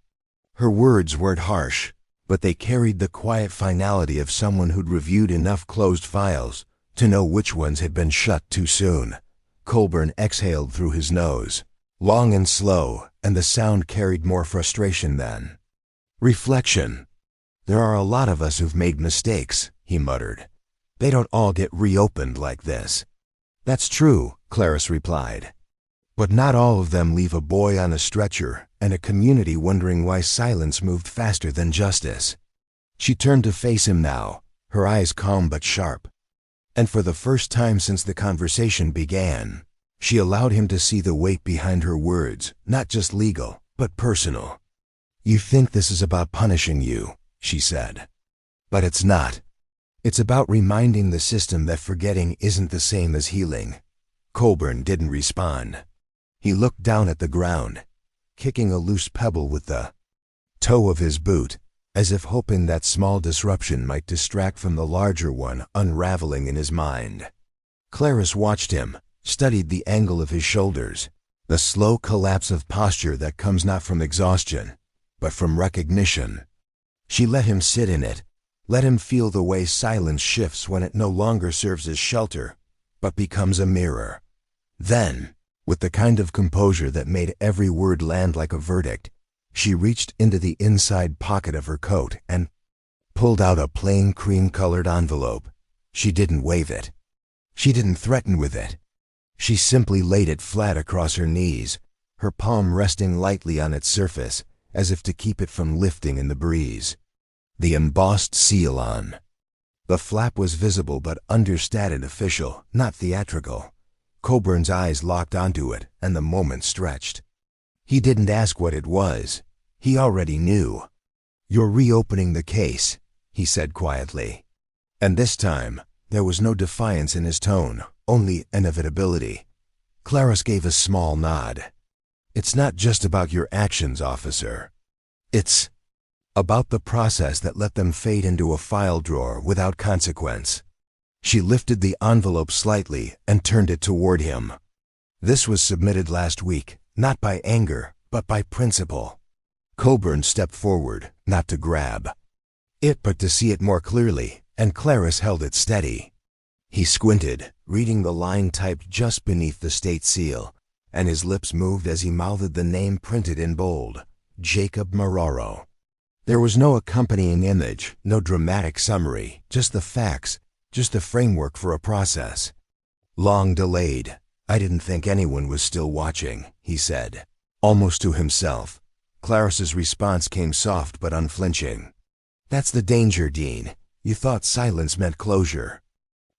Her words weren't harsh, but they carried the quiet finality of someone who'd reviewed enough closed files to know which ones had been shut too soon. Colburn exhaled through his nose, long and slow, and the sound carried more frustration than reflection. "There are a lot of us who've made mistakes," he muttered. "They don't all get reopened like this." "That's true," Clarice replied. "But not all of them leave a boy on a stretcher and a community wondering why silence moved faster than justice." She turned to face him now, her eyes calm but sharp. And for the first time since the conversation began, she allowed him to see the weight behind her words, not just legal, but personal. "You think this is about punishing you," she said. "But it's not. It's about reminding the system that forgetting isn't the same as healing." Colburn didn't respond. He looked down at the ground, kicking a loose pebble with the toe of his boot, as if hoping that small disruption might distract from the larger one unraveling in his mind. Clarice watched him, studied the angle of his shoulders, the slow collapse of posture that comes not from exhaustion, but from recognition. She let him sit in it, let him feel the way silence shifts when it no longer serves as shelter, but becomes a mirror. Then, with the kind of composure that made every word land like a verdict, she reached into the inside pocket of her coat and pulled out a plain cream-colored envelope. She didn't wave it. She didn't threaten with it. She simply laid it flat across her knees, her palm resting lightly on its surface, as if to keep it from lifting in the breeze. The embossed seal on the flap was visible but understated, official, not theatrical. Colburn's eyes locked onto it, and the moment stretched. He didn't ask what it was. He already knew. "You're reopening the case," he said quietly. And this time, there was no defiance in his tone, only inevitability. Clarice gave a small nod. "It's not just about your actions, officer. It's about the process that let them fade into a file drawer without consequence." She lifted the envelope slightly and turned it toward him. "This was submitted last week, not by anger, but by principle." Colburn stepped forward, not to grab it, but to see it more clearly, and Clarice held it steady. He squinted, reading the line typed just beneath the state seal, and his lips moved as he mouthed the name printed in bold, Jacob Marrero. There was no accompanying image, no dramatic summary, just the facts, just a framework for a process. "Long delayed. I didn't think anyone was still watching," he said, almost to himself. Clarice's response came soft but unflinching. "That's the danger, Dean. You thought silence meant closure.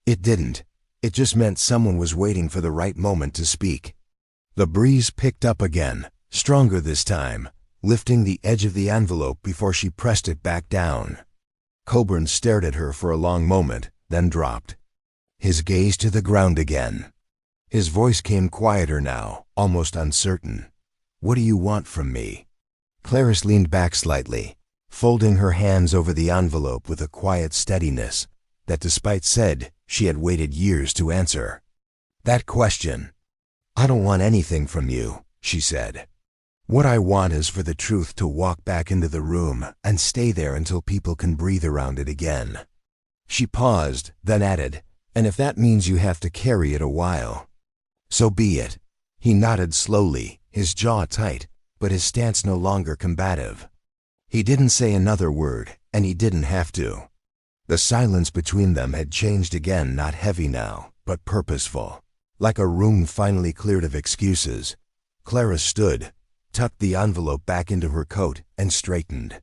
It didn't. It just meant someone was waiting for the right moment to speak." The breeze picked up again, stronger this time, lifting the edge of the envelope before she pressed it back down. Colburn stared at her for a long moment, then dropped his gaze to the ground again. His voice came quieter now, almost uncertain. "What do you want from me?" Clarice leaned back slightly, folding her hands over the envelope with a quiet steadiness that, despite said, she had waited years to answer. That question. "I don't want anything from you," she said. "What I want is for the truth to walk back into the room and stay there until people can breathe around it again." She paused, then added, "And if that means you have to carry it a while, so be it." He nodded slowly, his jaw tight, but his stance no longer combative. He didn't say another word, and he didn't have to. The silence between them had changed again, not heavy now, but purposeful. Like a room finally cleared of excuses, Clara stood, tucked the envelope back into her coat, and straightened.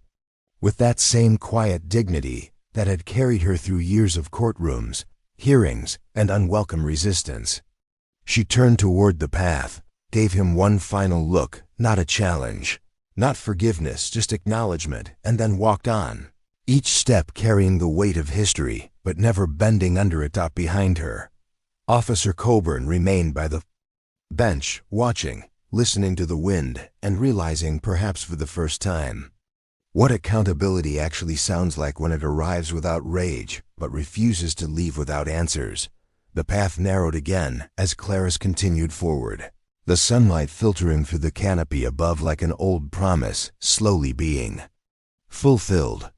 With that same quiet dignity that had carried her through years of courtrooms, hearings, and unwelcome resistance, she turned toward the path, gave him one final look, not a challenge, not forgiveness, just acknowledgement, and then walked on, each step carrying the weight of history, but never bending under it up behind her. Officer Coburn remained by the bench, watching, listening to the wind, and realizing, perhaps for the first time, what accountability actually sounds like when it arrives without rage, but refuses to leave without answers. The path narrowed again as Clarice continued forward, the sunlight filtering through the canopy above like an old promise, slowly being fulfilled.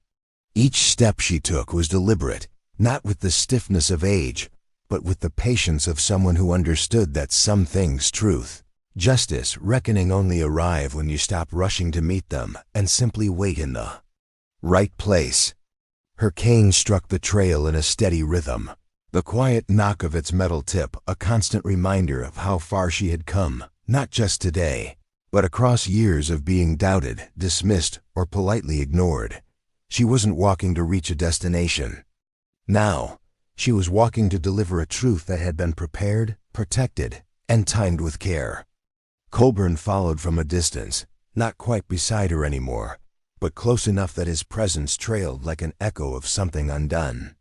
Each step she took was deliberate, not with the stiffness of age, but with the patience of someone who understood that some things, truth, justice, reckoning, only arrive when you stop rushing to meet them and simply wait in the right place. Her cane struck the trail in a steady rhythm, the quiet knock of its metal tip a constant reminder of how far she had come, not just today, but across years of being doubted, dismissed, or politely ignored. She wasn't walking to reach a destination. Now, she was walking to deliver a truth that had been prepared, protected, and timed with care. Coburn followed from a distance, not quite beside her anymore, but close enough that his presence trailed like an echo of something undone.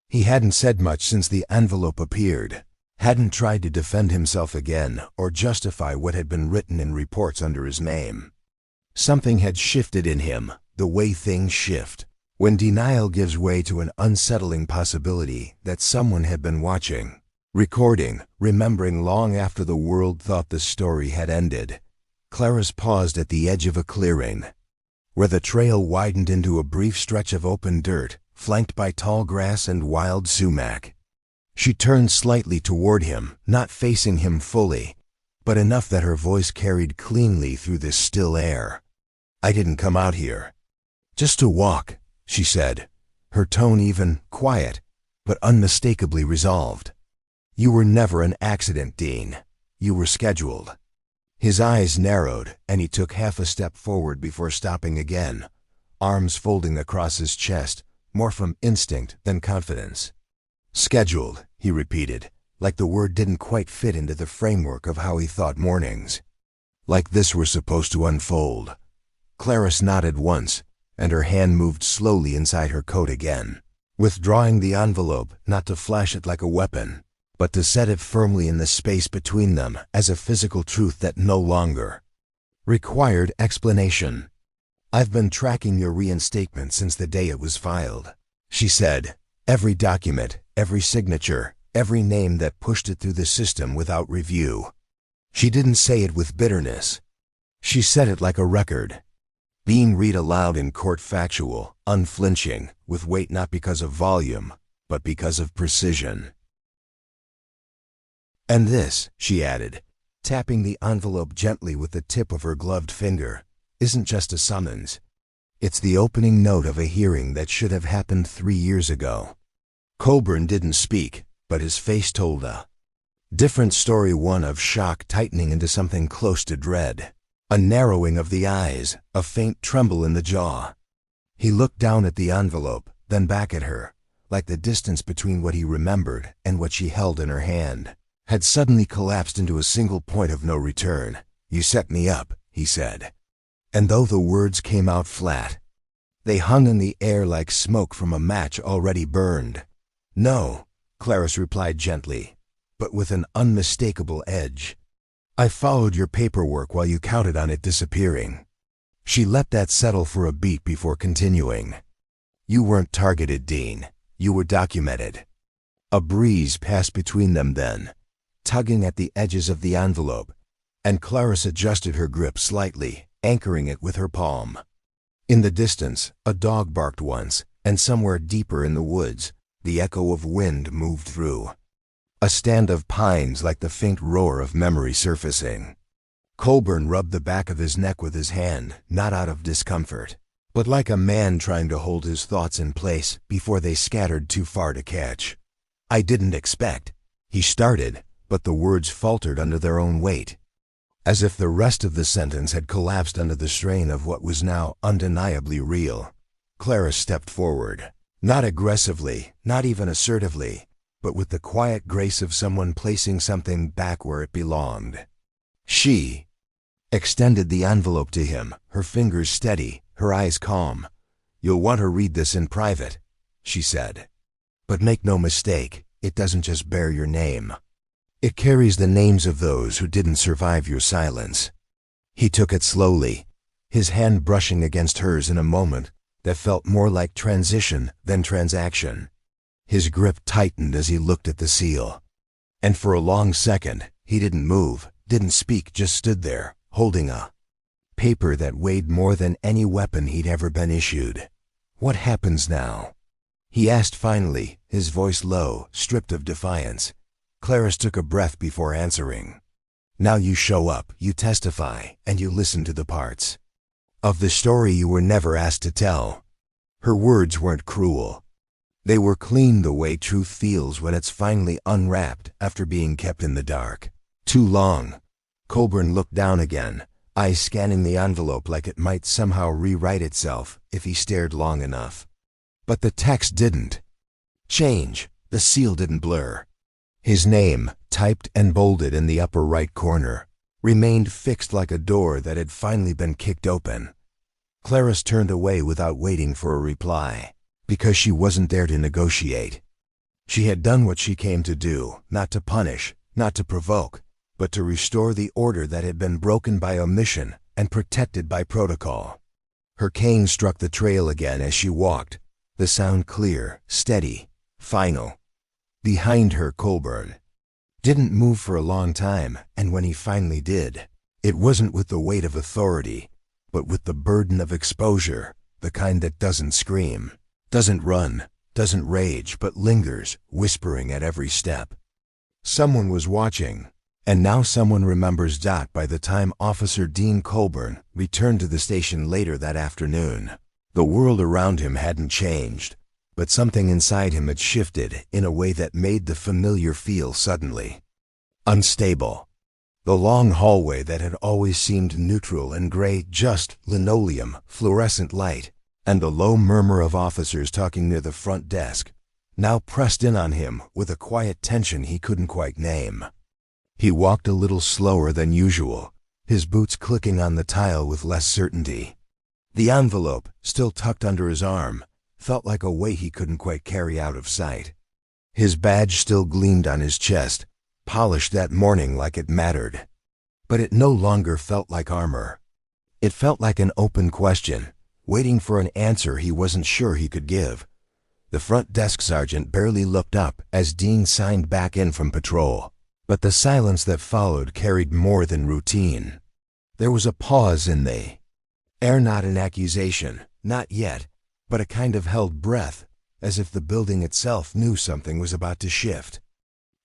He hadn't said much since the envelope appeared, hadn't tried to defend himself again or justify what had been written in reports under his name. Something had shifted in him, the way things shift, when denial gives way to an unsettling possibility that someone had been watching, recording, remembering long after the world thought the story had ended. Clarice paused at the edge of a clearing, where the trail widened into a brief stretch of open dirt, flanked by tall grass and wild sumac. She turned slightly toward him, not facing him fully, but enough that her voice carried cleanly through this still air. "I didn't come out here just to walk," she said, her tone even, quiet, but unmistakably resolved. "You were never an accident, Dean. You were scheduled." His eyes narrowed, and he took half a step forward before stopping again, arms folding across his chest, more from instinct than confidence. "Scheduled," he repeated, like the word didn't quite fit into the framework of how he thought mornings. "Like this were supposed to unfold." Clarice nodded once, and her hand moved slowly inside her coat again, withdrawing the envelope not to flash it like a weapon, but to set it firmly in the space between them as a physical truth that no longer required explanation. "I've been tracking your reinstatement since the day it was filed," she said. "Every document, every signature, every name that pushed it through the system without review." She didn't say it with bitterness. She said it like a record, being read aloud in court, factual, unflinching, with weight not because of volume, but because of precision. "And this," she added, tapping the envelope gently with the tip of her gloved finger, "isn't just a summons. It's the opening note of a hearing that should have happened 3 years ago." Coburn didn't speak, but his face told a different story, one of shock tightening into something close to dread, a narrowing of the eyes, a faint tremble in the jaw. He looked down at the envelope, then back at her, like the distance between what he remembered and what she held in her hand had suddenly collapsed into a single point of no return. "You set me up," he said. And though the words came out flat, they hung in the air like smoke from a match already burned. "No," Clarice replied gently, but with an unmistakable edge. "I followed your paperwork while you counted on it disappearing. She let that settle for a beat before continuing. You weren't targeted, Dean. You were documented. A breeze passed between them then, tugging at the edges of the envelope, and Clarice adjusted her grip slightly, anchoring it with her palm. In the distance, a dog barked once, and somewhere deeper in the woods, the echo of wind moved through. A stand of pines like the faint roar of memory surfacing. Colburn rubbed the back of his neck with his hand, not out of discomfort, but like a man trying to hold his thoughts in place before they scattered too far to catch. I didn't expect, he started, but the words faltered under their own weight, as if the rest of the sentence had collapsed under the strain of what was now undeniably real. Clarice stepped forward, not aggressively, not even assertively, but with the quiet grace of someone placing something back where it belonged. She extended the envelope to him, her fingers steady, her eyes calm. "You'll want to read this in private," she said. "But make no mistake, it doesn't just bear your name. It carries the names of those who didn't survive your silence." He took it slowly, his hand brushing against hers in a moment that felt more like transition than transaction. His grip tightened as he looked at the seal. And for a long second, he didn't move, didn't speak, just stood there, holding a paper that weighed more than any weapon he'd ever been issued. "What happens now?" he asked finally, his voice low, stripped of defiance. Clarice took a breath before answering. "Now you show up, you testify, and you listen to the parts of the story you were never asked to tell." Her words weren't cruel. They were clean the way truth feels when it's finally unwrapped after being kept in the dark too long. Colburn looked down again, eyes scanning the envelope like it might somehow rewrite itself if he stared long enough. But the text didn't change, the seal didn't blur. His name, typed and bolded in the upper right corner, remained fixed like a door that had finally been kicked open. Clarice turned away without waiting for a reply, because she wasn't there to negotiate. She had done what she came to do, not to punish, not to provoke, but to restore the order that had been broken by omission and protected by protocol. Her cane struck the trail again as she walked, the sound clear, steady, final. Behind her, Colburn didn't move for a long time, and when he finally did, it wasn't with the weight of authority, but with the burden of exposure, the kind that doesn't scream, doesn't run, doesn't rage, but lingers, whispering at every step. Someone was watching, and now someone remembers. By the time Officer Dean Colburn returned to the station later that afternoon, the world around him hadn't changed, but something inside him had shifted in a way that made the familiar feel suddenly unstable. The long hallway that had always seemed neutral and gray, just linoleum, fluorescent light, and the low murmur of officers talking near the front desk, now pressed in on him with a quiet tension he couldn't quite name. He walked a little slower than usual, his boots clicking on the tile with less certainty. The envelope, still tucked under his arm, felt like a weight he couldn't quite carry out of sight. His badge still gleamed on his chest, polished that morning like it mattered. But it no longer felt like armor. It felt like an open question, waiting for an answer he wasn't sure he could give. The front desk sergeant barely looked up as Dean signed back in from patrol, but the silence that followed carried more than routine. There was a pause in the air, not an accusation, not yet, but a kind of held breath, as if the building itself knew something was about to shift.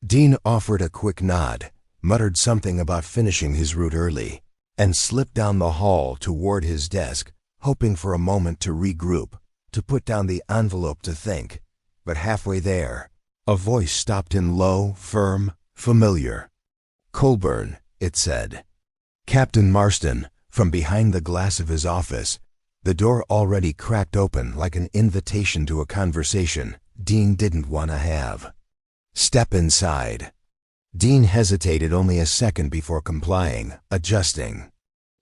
Dean offered a quick nod, muttered something about finishing his route early, and slipped down the hall toward his desk, hoping for a moment to regroup, to put down the envelope, to think. But halfway there, a voice stopped him, low, firm, familiar. "Colburn," it said. "Captain Marston," from behind the glass of his office, the door already cracked open like an invitation to a conversation Dean didn't want to have. "Step inside." Dean hesitated only a second before complying, adjusting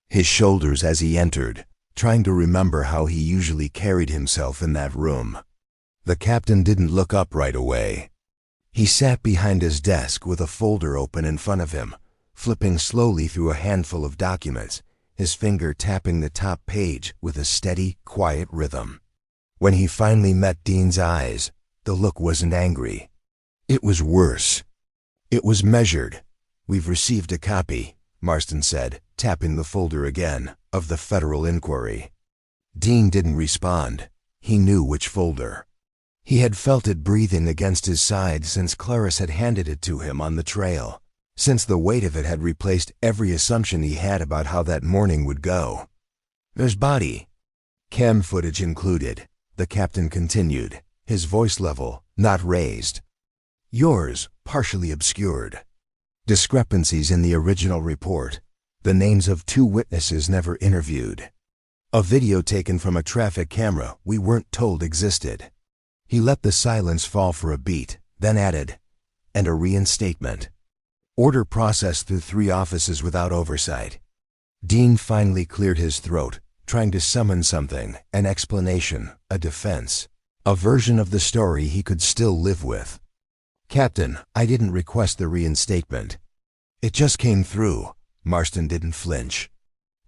his shoulders as he entered, trying to remember how he usually carried himself in that room. The captain didn't look up right away. He sat behind his desk with a folder open in front of him, flipping slowly through a handful of documents, his finger tapping the top page with a steady, quiet rhythm. When he finally met Dean's eyes, the look wasn't angry. It was worse. It was measured. "We've received a copy," Marston said, tapping the folder again, "of the federal inquiry." Dean didn't respond. He knew which folder. He had felt it breathing against his side since Clarice had handed it to him on the trail, since the weight of it had replaced every assumption he had about how that morning would go. "There's body cam footage included," the captain continued, his voice level, not raised. "Yours partially obscured. Discrepancies in the original report. The names of 2 witnesses never interviewed. A video taken from a traffic camera we weren't told existed." He let the silence fall for a beat, then added, "And a reinstatement. Order processed through 3 offices without oversight." Dean finally cleared his throat, trying to summon something, an explanation, a defense, a version of the story he could still live with. "Captain, I didn't request the reinstatement. It just came through." Marston didn't flinch.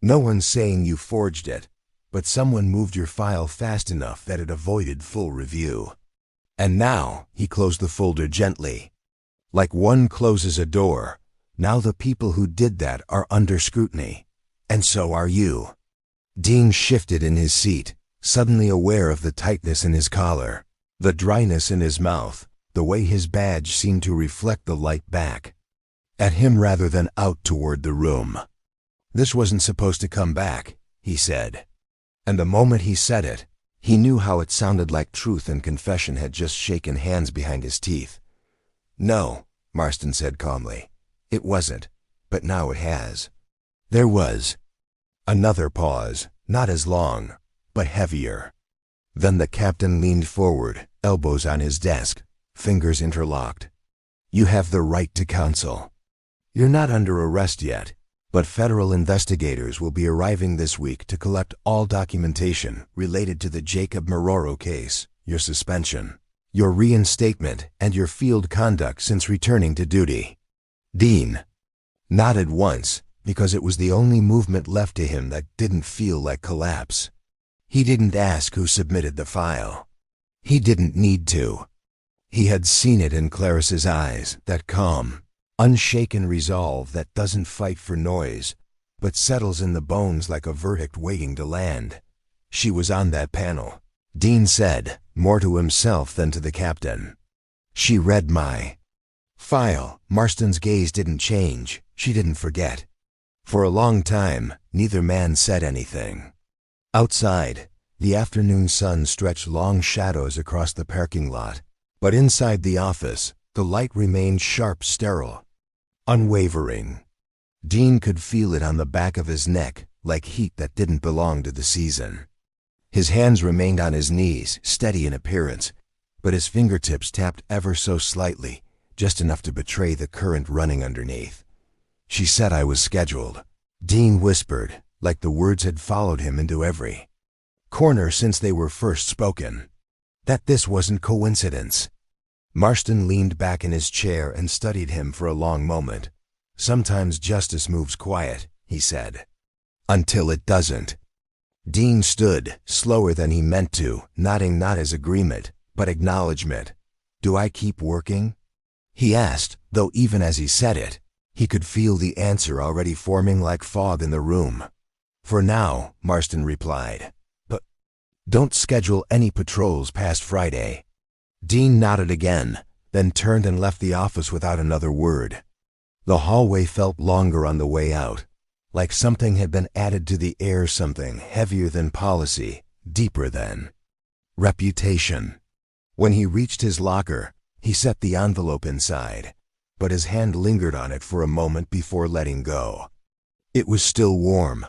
"No one's saying you forged it, but someone moved your file fast enough that it avoided full review. And now," he closed the folder gently, "like one closes a door, now the people who did that are under scrutiny. And so are you." Dean shifted in his seat, suddenly aware of the tightness in his collar, the dryness in his mouth, the way his badge seemed to reflect the light back at him rather than out toward the room. "This wasn't supposed to come back," he said. And the moment he said it, he knew how it sounded like truth and confession had just shaken hands behind his teeth. "No," Marston said calmly. "It wasn't, but now it has." There was another pause, not as long, but heavier. Then the captain leaned forward, elbows on his desk, fingers interlocked. "You have the right to counsel. You're not under arrest yet, but federal investigators will be arriving this week to collect all documentation related to the Jacob Maroro case, your suspension, your reinstatement, and your field conduct since returning to duty." Dean nodded once, because it was the only movement left to him that didn't feel like collapse. He didn't ask who submitted the file. He didn't need to. He had seen it in Clarice's eyes, that calm, unshaken resolve that doesn't fight for noise, but settles in the bones like a verdict waiting to land. She was on that panel, Dean said, more to himself than to the captain. "She read my file." Marston's gaze didn't change. She didn't forget. For a long time, neither man said anything. Outside, the afternoon sun stretched long shadows across the parking lot, but inside the office, the light remained sharp, sterile, unwavering. Dean could feel it on the back of his neck, like heat that didn't belong to the season. His hands remained on his knees, steady in appearance, but his fingertips tapped ever so slightly, just enough to betray the current running underneath. "She said I was scheduled," Dean whispered, like the words had followed him into every corner since they were first spoken. That this wasn't coincidence. Marston leaned back in his chair and studied him for a long moment. "Sometimes justice moves quiet," he said. "Until it doesn't." Dean stood, slower than he meant to, nodding not as agreement, but acknowledgement. "Do I keep working?" he asked, though even as he said it, he could feel the answer already forming like fog in the room. "For now," Marston replied. "But don't schedule any patrols past Friday." Dean nodded again, then turned and left the office without another word. The hallway felt longer on the way out, like something had been added to the air, something heavier than policy, deeper than reputation. When he reached his locker, he set the envelope inside, but his hand lingered on it for a moment before letting go. It was still warm.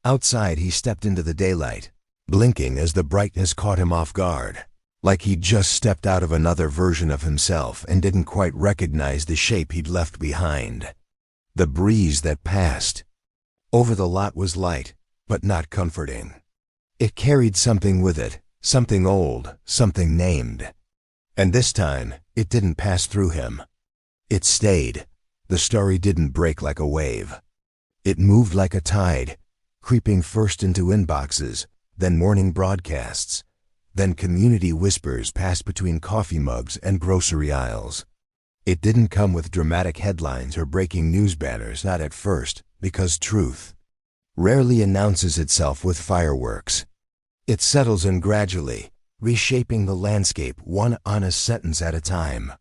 Outside, he stepped into the daylight, blinking as the brightness caught him off guard, like he'd just stepped out of another version of himself and didn't quite recognize the shape he'd left behind. The breeze that passed over the lot was light, but not comforting. It carried something with it, something old, something named. And this time, it didn't pass through him. It stayed. The story didn't break like a wave. It moved like a tide, creeping first into inboxes, then morning broadcasts, then community whispers passed between coffee mugs and grocery aisles. It didn't come with dramatic headlines or breaking news banners, not at first, because truth rarely announces itself with fireworks. It settles in gradually, reshaping the landscape one honest sentence at a time.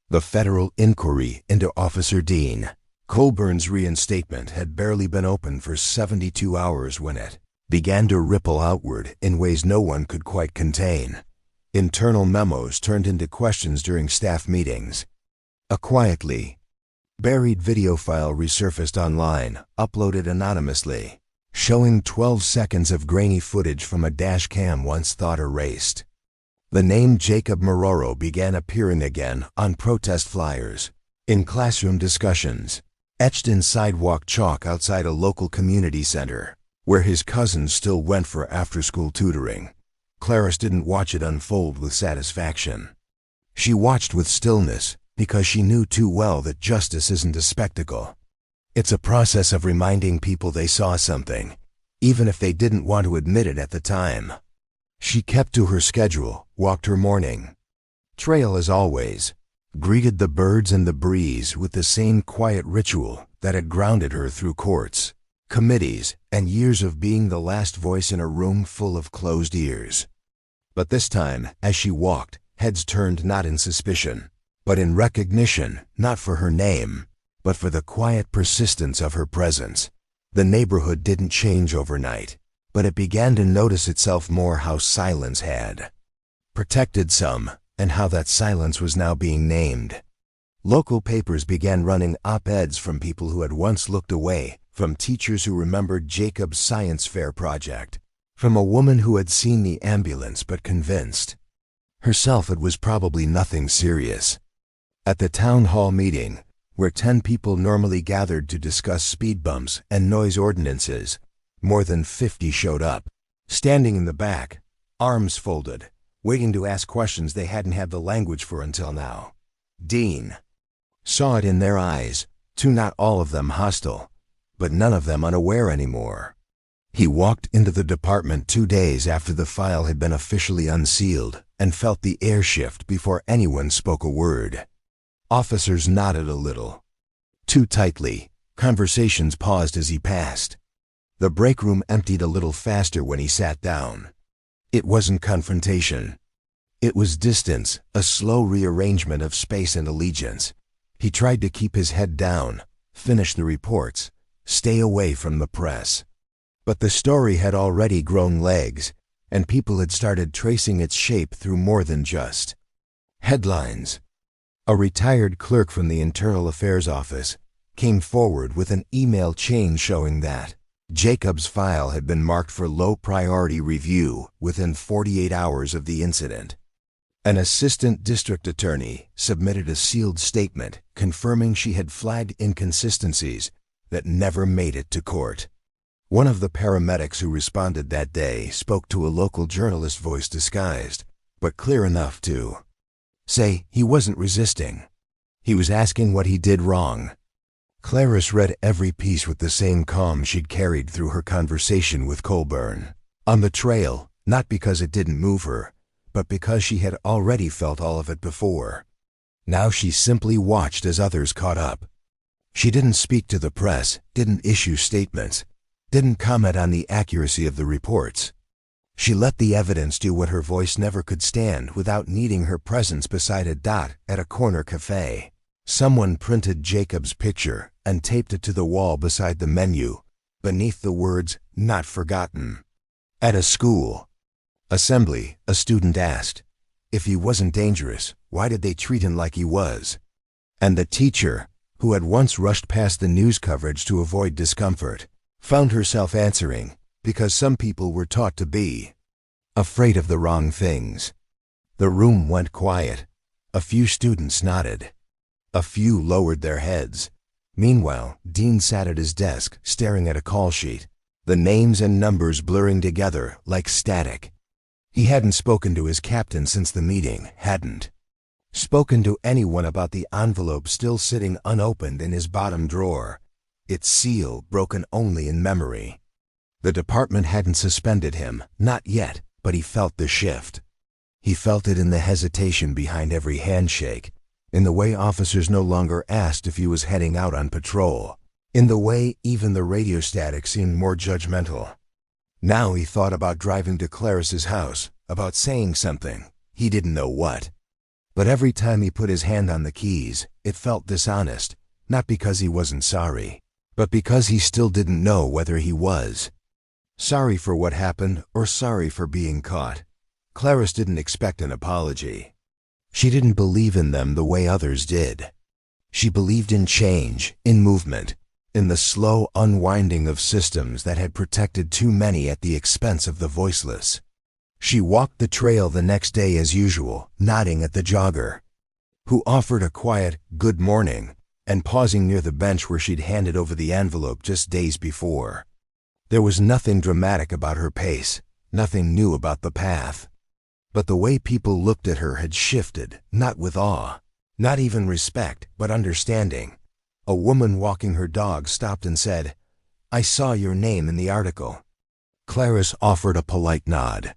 The federal inquiry into Officer Dean Colburn's reinstatement had barely been open for 72 hours when it began to ripple outward in ways no one could quite contain. Internal memos turned into questions during staff meetings. A quietly buried video file resurfaced online, uploaded anonymously, showing 12 seconds of grainy footage from a dash cam once thought erased. The name Jacob Maroro began appearing again on protest flyers, in classroom discussions, etched in sidewalk chalk outside a local community center, where his cousins still went for after-school tutoring. Clarice didn't watch it unfold with satisfaction. She watched with stillness because she knew too well that justice isn't a spectacle. It's a process of reminding people they saw something, even if they didn't want to admit it at the time. She kept to her schedule, walked her morning trail as always, greeted the birds and the breeze with the same quiet ritual that had grounded her through courts, committees, and years of being the last voice in a room full of closed ears. But this time, as she walked, heads turned not in suspicion, but in recognition, not for her name, but for the quiet persistence of her presence. The neighborhood didn't change overnight, but it began to notice itself more how silence had protected some, and how that silence was now being named. Local papers began running op-eds from people who had once looked away, from teachers who remembered Jacob's science fair project, from a woman who had seen the ambulance but convinced herself it was probably nothing serious. At the town hall meeting, where 10 people normally gathered to discuss speed bumps and noise ordinances, more than 50 showed up, standing in the back, arms folded, waiting to ask questions they hadn't had the language for until now. Dean saw it in their eyes, too, not all of them hostile, but none of them unaware anymore. He walked into the department 2 days after the file had been officially unsealed and felt the air shift before anyone spoke a word. Officers nodded a little, too tightly. Conversations paused as he passed. The break room emptied a little faster when he sat down. It wasn't confrontation. It was distance, a slow rearrangement of space and allegiance. He tried to keep his head down, finish the reports, stay away from the press. But the story had already grown legs, and people had started tracing its shape through more than just headlines. A retired clerk from the Internal Affairs Office came forward with an email chain showing that Jacob's file had been marked for low priority review within 48 hours of the incident. An assistant district attorney submitted a sealed statement confirming she had flagged inconsistencies that never made it to court. One of the paramedics who responded that day spoke to a local journalist, voice disguised, but clear enough to say he wasn't resisting. He was asking what he did wrong. Clarice read every piece with the same calm she'd carried through her conversation with Colburn. On the trail, not because it didn't move her, but because she had already felt all of it before. Now she simply watched as others caught up. She didn't speak to the press, didn't issue statements, didn't comment on the accuracy of the reports. She let the evidence do what her voice never could stand without needing her presence beside a dot at a corner cafe. Someone printed Jacob's picture and taped it to the wall beside the menu, beneath the words, "Not Forgotten." At a school assembly, a student asked, if he wasn't dangerous, why did they treat him like he was? And the teacher, who had once rushed past the news coverage to avoid discomfort, found herself answering, because some people were taught to be afraid of the wrong things. The room went quiet. A few students nodded. A few lowered their heads. Meanwhile, Dean sat at his desk, staring at a call sheet, the names and numbers blurring together like static. He hadn't spoken to his captain since the meeting, hadn't spoken to anyone about the envelope still sitting unopened in his bottom drawer, its seal broken only in memory. The department hadn't suspended him, not yet, but he felt the shift. He felt it in the hesitation behind every handshake, in the way officers no longer asked if he was heading out on patrol, in the way even the radio static seemed more judgmental. Now he thought about driving to Clarice's house, about saying something, he didn't know what. But every time he put his hand on the keys, it felt dishonest, not because he wasn't sorry, but because he still didn't know whether he was. Sorry for what happened or sorry for being caught. Clarice didn't expect an apology. She didn't believe in them the way others did. She believed in change, in movement, in the slow unwinding of systems that had protected too many at the expense of the voiceless. She walked the trail the next day as usual, nodding at the jogger, who offered a quiet "good morning" and pausing near the bench where she'd handed over the envelope just days before. There was nothing dramatic about her pace, nothing new about the path. But the way people looked at her had shifted, not with awe, not even respect, but understanding. A woman walking her dog stopped and said, "I saw your name in the article." Clarice offered a polite nod.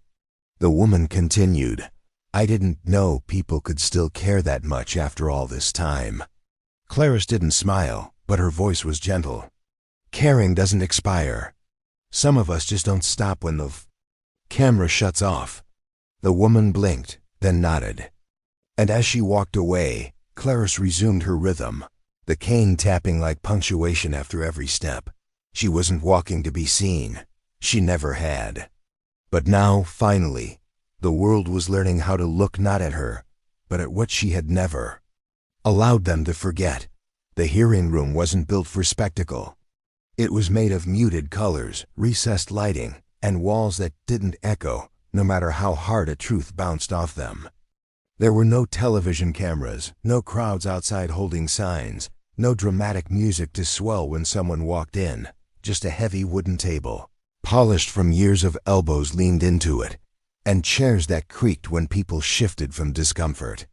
The woman continued, "I didn't know people could still care that much after all this time." Clarice didn't smile, but her voice was gentle. "Caring doesn't expire. Some of us just don't stop when the camera shuts off." The woman blinked, then nodded. And as she walked away, Clarice resumed her rhythm, the cane tapping like punctuation after every step. She wasn't walking to be seen. She never had. But now, finally, the world was learning how to look not at her, but at what she had never allowed them to forget. The hearing room wasn't built for spectacle. It was made of muted colors, recessed lighting, and walls that didn't echo, no matter how hard a truth bounced off them. There were no television cameras, no crowds outside holding signs, no dramatic music to swell when someone walked in, just a heavy wooden table, polished from years of elbows leaned into it, and chairs that creaked when people shifted from discomfort.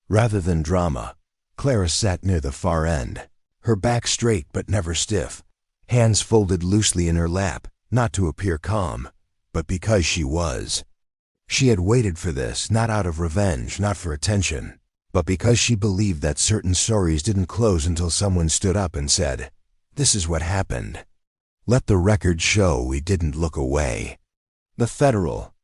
Rather than drama, Clarice sat near the far end, her back straight but never stiff, hands folded loosely in her lap, not to appear calm, but because she was. She had waited for this, not out of revenge, not for attention, but because she believed that certain stories didn't close until someone stood up and said, "This is what happened. Let the record show we didn't look away." The Federal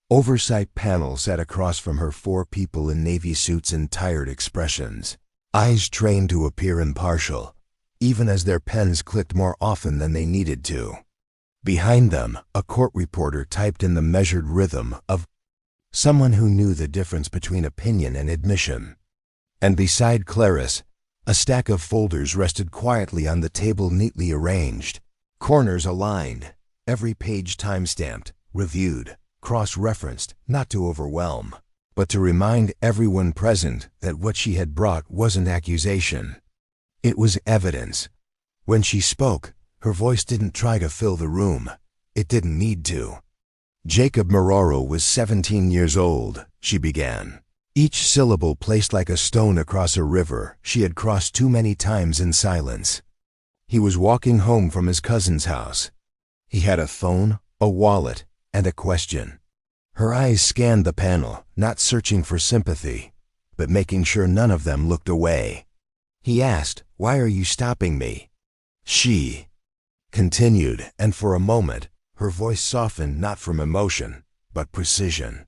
Oversight panel sat across from her, 4 people in navy suits and tired expressions, eyes trained to appear impartial, even as their pens clicked more often than they needed to. Behind them, a court reporter typed in the measured rhythm of someone who knew the difference between opinion and admission. And beside Clarice, a stack of folders rested quietly on the table, neatly arranged, corners aligned, every page time-stamped, reviewed, cross-referenced, not to overwhelm, but to remind everyone present that what she had brought wasn't accusation. It was evidence. When she spoke, her voice didn't try to fill the room. It didn't need to. "Jacob Maroro was 17 years old," she began, each syllable placed like a stone across a river she had crossed too many times in silence. He was walking home from his cousin's house. He had a phone, a wallet, and a question. Her eyes scanned the panel, not searching for sympathy, but making sure none of them looked away. He asked, "Why are you stopping me?" She continued, and for a moment, her voice softened not from emotion, but precision.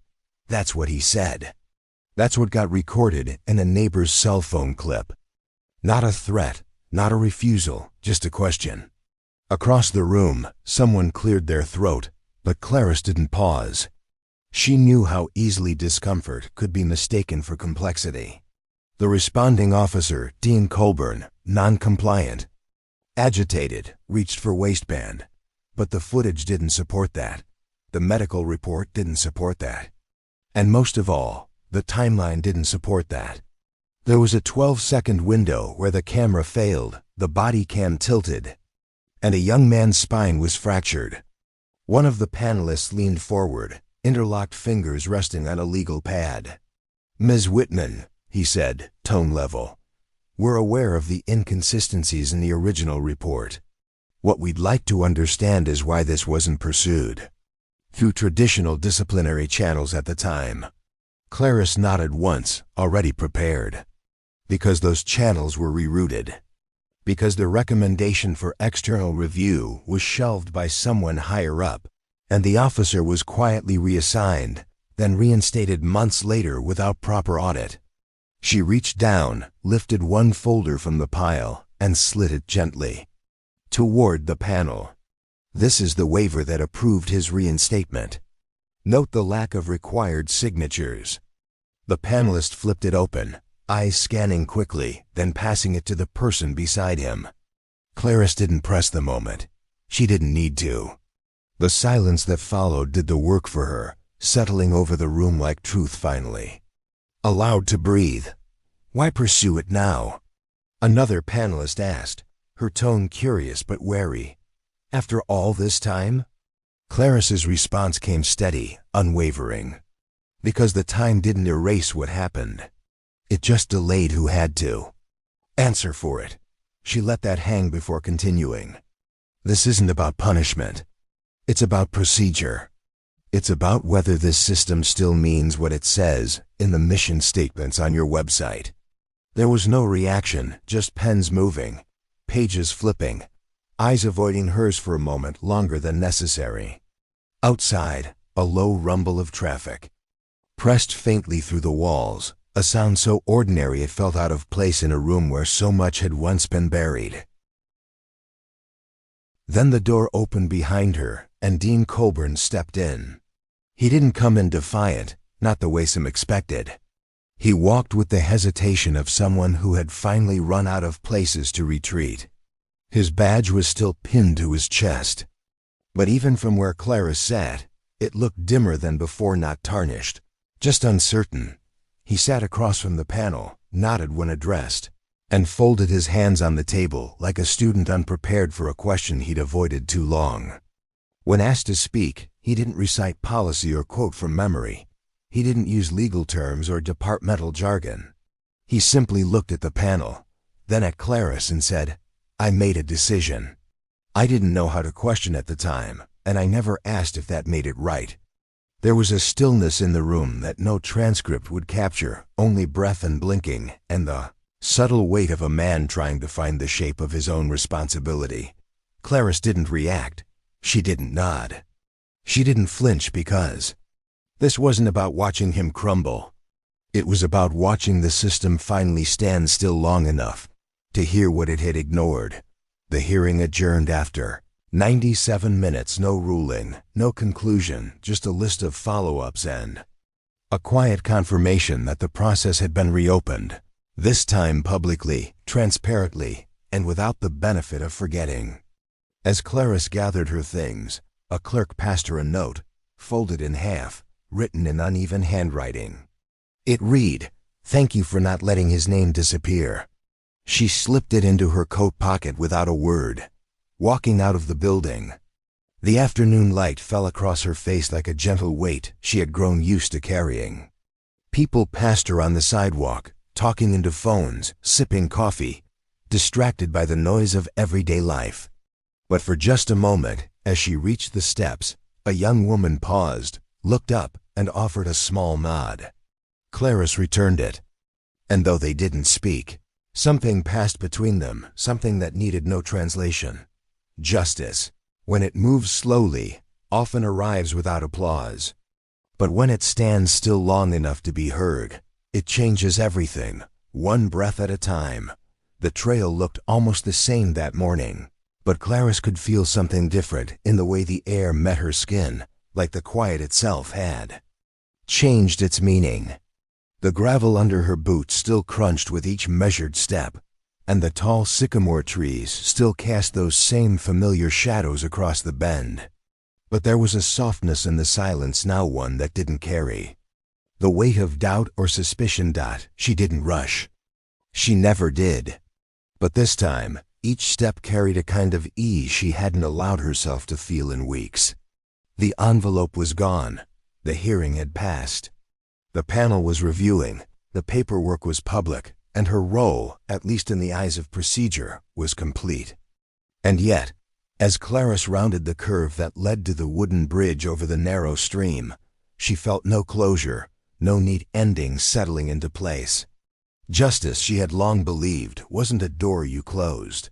"That's what he said." That's what got recorded in a neighbor's cell phone clip. Not a threat, not a refusal, just a question. Across the room, someone cleared their throat, but Clarice didn't pause. She knew how easily discomfort could be mistaken for complexity. The responding officer, Dean Colburn, non-compliant, agitated, reached for waistband. But the footage didn't support that. The medical report didn't support that. And most of all, the timeline didn't support that. There was a 12-second window where the camera failed, the body cam tilted, and a young man's spine was fractured. One of the panelists leaned forward, interlocked fingers resting on a legal pad. "Ms. Whitman," he said, tone level, We're aware of the inconsistencies in the original report. What we'd like to understand is why this wasn't pursued through traditional disciplinary channels at the time. Clarice nodded once, already prepared. Because those channels were rerouted. Because the recommendation for external review was shelved by someone higher up, and the officer was quietly reassigned, then reinstated months later without proper audit. She reached down, lifted one folder from the pile, and slid it gently toward the panel. This is the waiver that approved his reinstatement. Note the lack of required signatures. The panelist flipped it open, eyes scanning quickly, then passing it to the person beside him. Clarice didn't press the moment. She didn't need to. The silence that followed did the work for her, settling over the room like truth finally. Allowed to breathe. Why pursue it now? Another panelist asked, her tone curious but wary. After all this time? Clarice's response came steady, unwavering. Because the time didn't erase what happened. It just delayed who had to answer for it. She let that hang before continuing. This isn't about punishment. It's about procedure. It's about whether this system still means what it says in the mission statements on your website. There was no reaction, just pens moving, pages flipping, eyes avoiding hers for a moment longer than necessary. Outside, a low rumble of traffic pressed faintly through the walls, a sound so ordinary it felt out of place in a room where so much had once been buried. Then the door opened behind her, and Dean Colburn stepped in. He didn't come in defiant, not the way some expected. He walked with the hesitation of someone who had finally run out of places to retreat. His badge was still pinned to his chest. But even from where Clarice sat, it looked dimmer than before, not tarnished, just uncertain. He sat across from the panel, nodded when addressed, and folded his hands on the table like a student unprepared for a question he'd avoided too long. When asked to speak, he didn't recite policy or quote from memory. He didn't use legal terms or departmental jargon. He simply looked at the panel, then at Clarice and said, "I made a decision. I didn't know how to question at the time, and I never asked if that made it right." There was a stillness in the room that no transcript would capture, only breath and blinking, and the subtle weight of a man trying to find the shape of his own responsibility. Clarice didn't react. She didn't nod. She didn't flinch because this wasn't about watching him crumble. It was about watching the system finally stand still long enough to hear what it had ignored. The hearing adjourned after 97 minutes, no ruling, no conclusion, just a list of follow-ups and a quiet confirmation that the process had been reopened, this time publicly, transparently, and without the benefit of forgetting. As Clarice gathered her things, a clerk passed her a note, folded in half, written in uneven handwriting. It read, "Thank you for not letting his name disappear." She slipped it into her coat pocket without a word, walking out of the building. The afternoon light fell across her face like a gentle weight she had grown used to carrying. People passed her on the sidewalk, talking into phones, sipping coffee, distracted by the noise of everyday life. But for just a moment, as she reached the steps, a young woman paused, looked up, and offered a small nod. Clarice returned it. And though they didn't speak, something passed between them, something that needed no translation. Justice, when it moves slowly, often arrives without applause. But when it stands still long enough to be heard, it changes everything, one breath at a time. The trail looked almost the same that morning, but Clarice could feel something different in the way the air met her skin, like the quiet itself had changed its meaning. The gravel under her boots still crunched with each measured step, and the tall sycamore trees still cast those same familiar shadows across the bend. But there was a softness in the silence now, one that didn't carry the weight of doubt or suspicion. She didn't rush. She never did. But this time, each step carried a kind of ease she hadn't allowed herself to feel in weeks. The envelope was gone. The hearing had passed. The panel was reviewing. The paperwork was public, and her role, at least in the eyes of procedure, was complete. And yet, as Clarice rounded the curve that led to the wooden bridge over the narrow stream, she felt no closure, no neat ending settling into place. Justice, she had long believed, wasn't a door you closed.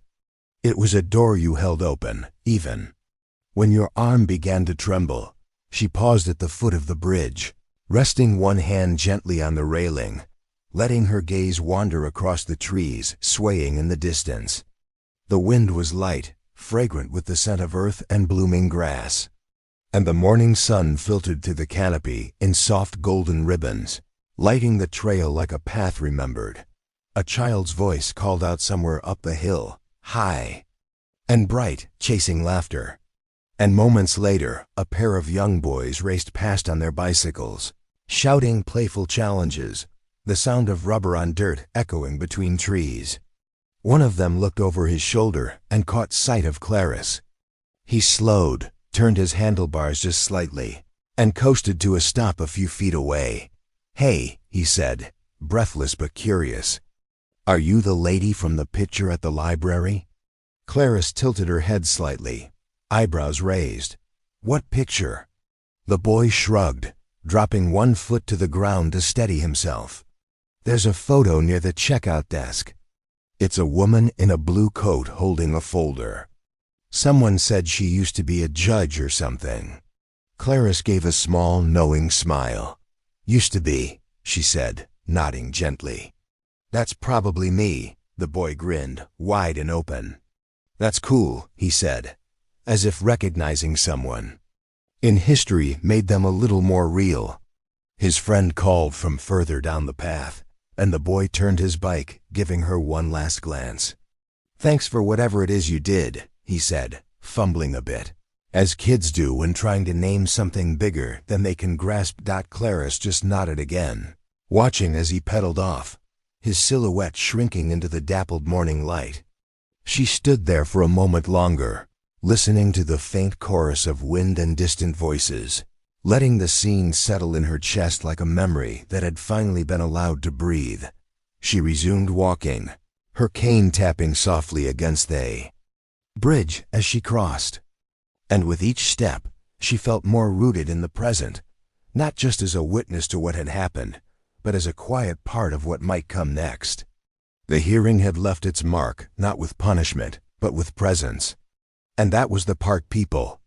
It was a door you held open, even. When your arm began to tremble, she paused at the foot of the bridge, resting one hand gently on the railing, letting her gaze wander across the trees swaying in the distance. The wind was light, fragrant with the scent of earth and blooming grass, and the morning sun filtered through the canopy in soft golden ribbons, lighting the trail like a path remembered. A child's voice called out somewhere up the hill, high and bright, chasing laughter. And moments later, a pair of young boys raced past on their bicycles, shouting playful challenges, the sound of rubber on dirt echoing between trees. One of them looked over his shoulder and caught sight of Clarice. He slowed, turned his handlebars just slightly, and coasted to a stop a few feet away. "Hey," he said, breathless but curious. "Are you the lady from the picture at the library?" Clarice tilted her head slightly, eyebrows raised. "What picture?" The boy shrugged, dropping one foot to the ground to steady himself. "There's a photo near the checkout desk. It's a woman in a blue coat holding a folder. Someone said she used to be a judge or something." Clarice gave a small, knowing smile. "Used to be," she said, nodding gently. "That's probably me," the boy grinned, wide and open. "That's cool," he said, as if recognizing someone. In history made them a little more real. His friend called from further down the path, and the boy turned his bike, giving her one last glance. "Thanks for whatever it is you did," he said, fumbling a bit, as kids do when trying to name something bigger than they can grasp. Clarice just nodded again, watching as he pedaled off, his silhouette shrinking into the dappled morning light. She stood there for a moment longer, listening to the faint chorus of wind and distant voices, letting the scene settle in her chest like a memory that had finally been allowed to breathe. She resumed walking, her cane tapping softly against the bridge as she crossed. And with each step, she felt more rooted in the present, not just as a witness to what had happened, but as a quiet part of what might come next. The hearing had left its mark, not with punishment, but with presence. And that was the part people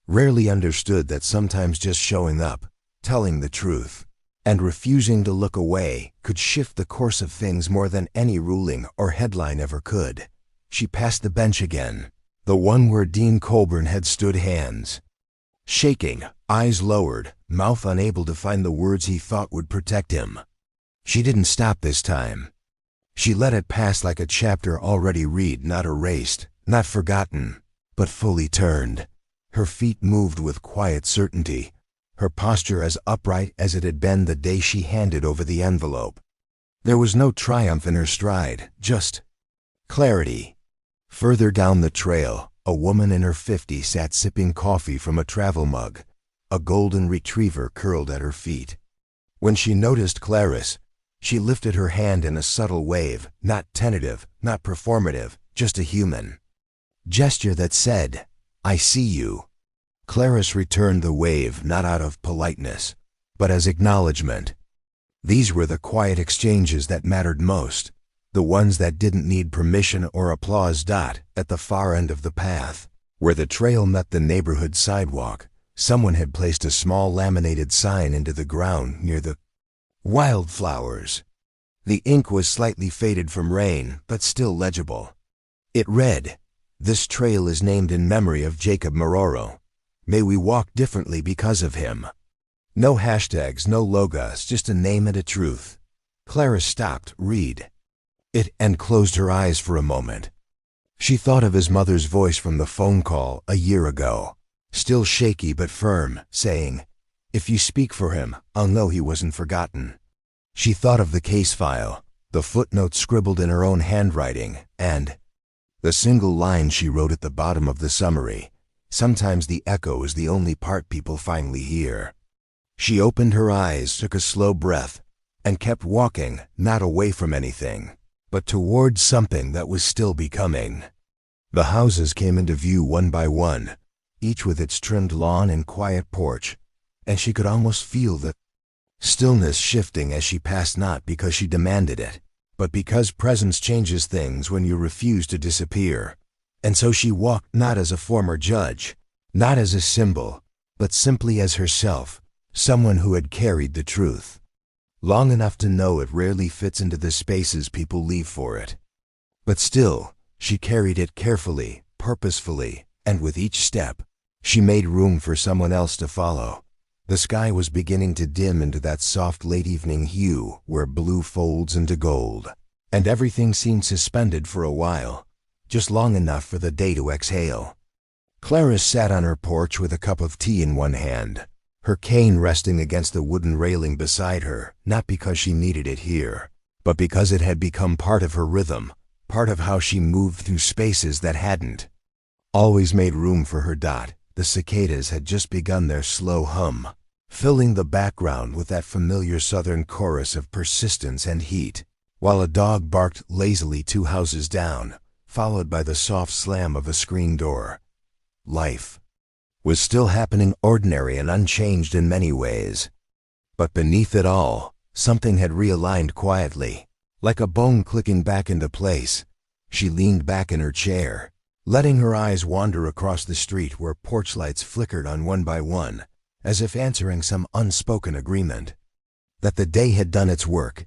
rarely understood, that sometimes just showing up, telling the truth, and refusing to look away could shift the course of things more than any ruling or headline ever could. She passed the bench again, the one where Dean Colburn had stood, hands shaking, eyes lowered, mouth unable to find the words he thought would protect him. She didn't stop this time. She let it pass like a chapter already read, not erased, not forgotten, but fully turned. Her feet moved with quiet certainty, her posture as upright as it had been the day she handed over the envelope. There was no triumph in her stride, just clarity. Further down the trail, a woman in her 50s sat sipping coffee from a travel mug, a golden retriever curled at her feet. When she noticed Clarice, she lifted her hand in a subtle wave, not tentative, not performative, just a human gesture that said, "I see you." Clarice returned the wave not out of politeness, but as acknowledgement. These were the quiet exchanges that mattered most, the ones that didn't need permission or applause. At the far end of the path, where the trail met the neighborhood sidewalk, someone had placed a small laminated sign into the ground near the wildflowers. The ink was slightly faded from rain, but still legible. It read, "This trail is named in memory of Jacob Maroro. May we walk differently because of him." No hashtags, no logos, just a name and a truth. Clarice stopped, read it, and closed her eyes for a moment. She thought of his mother's voice from the phone call a year ago, still shaky but firm, saying, "If you speak for him, I'll know he wasn't forgotten." She thought of the case file, the footnotes scribbled in her own handwriting, and the single line she wrote at the bottom of the summary, "Sometimes the echo is the only part people finally hear." She opened her eyes, took a slow breath, and kept walking, not away from anything, but towards something that was still becoming. The houses came into view one by one, each with its trimmed lawn and quiet porch, and she could almost feel the stillness shifting as she passed, not because she demanded it, but because presence changes things when you refuse to disappear. And so she walked, not as a former judge, not as a symbol, but simply as herself, someone who had carried the truth long enough to know it rarely fits into the spaces people leave for it. But still, she carried it carefully, purposefully, and with each step, she made room for someone else to follow. The sky was beginning to dim into that soft late evening hue where blue folds into gold, and everything seemed suspended for a while, just long enough for the day to exhale. Clarice sat on her porch with a cup of tea in one hand, her cane resting against the wooden railing beside her, not because she needed it here, but because it had become part of her rhythm, part of how she moved through spaces that hadn't always made room for her. The cicadas had just begun their slow hum, filling the background with that familiar southern chorus of persistence and heat, while a dog barked lazily 2 houses down, followed by the soft slam of a screen door. Life was still happening, ordinary and unchanged in many ways. But beneath it all, something had realigned quietly, like a bone clicking back into place. She leaned back in her chair, letting her eyes wander across the street where porch lights flickered on one by one, as if answering some unspoken agreement that the day had done its work.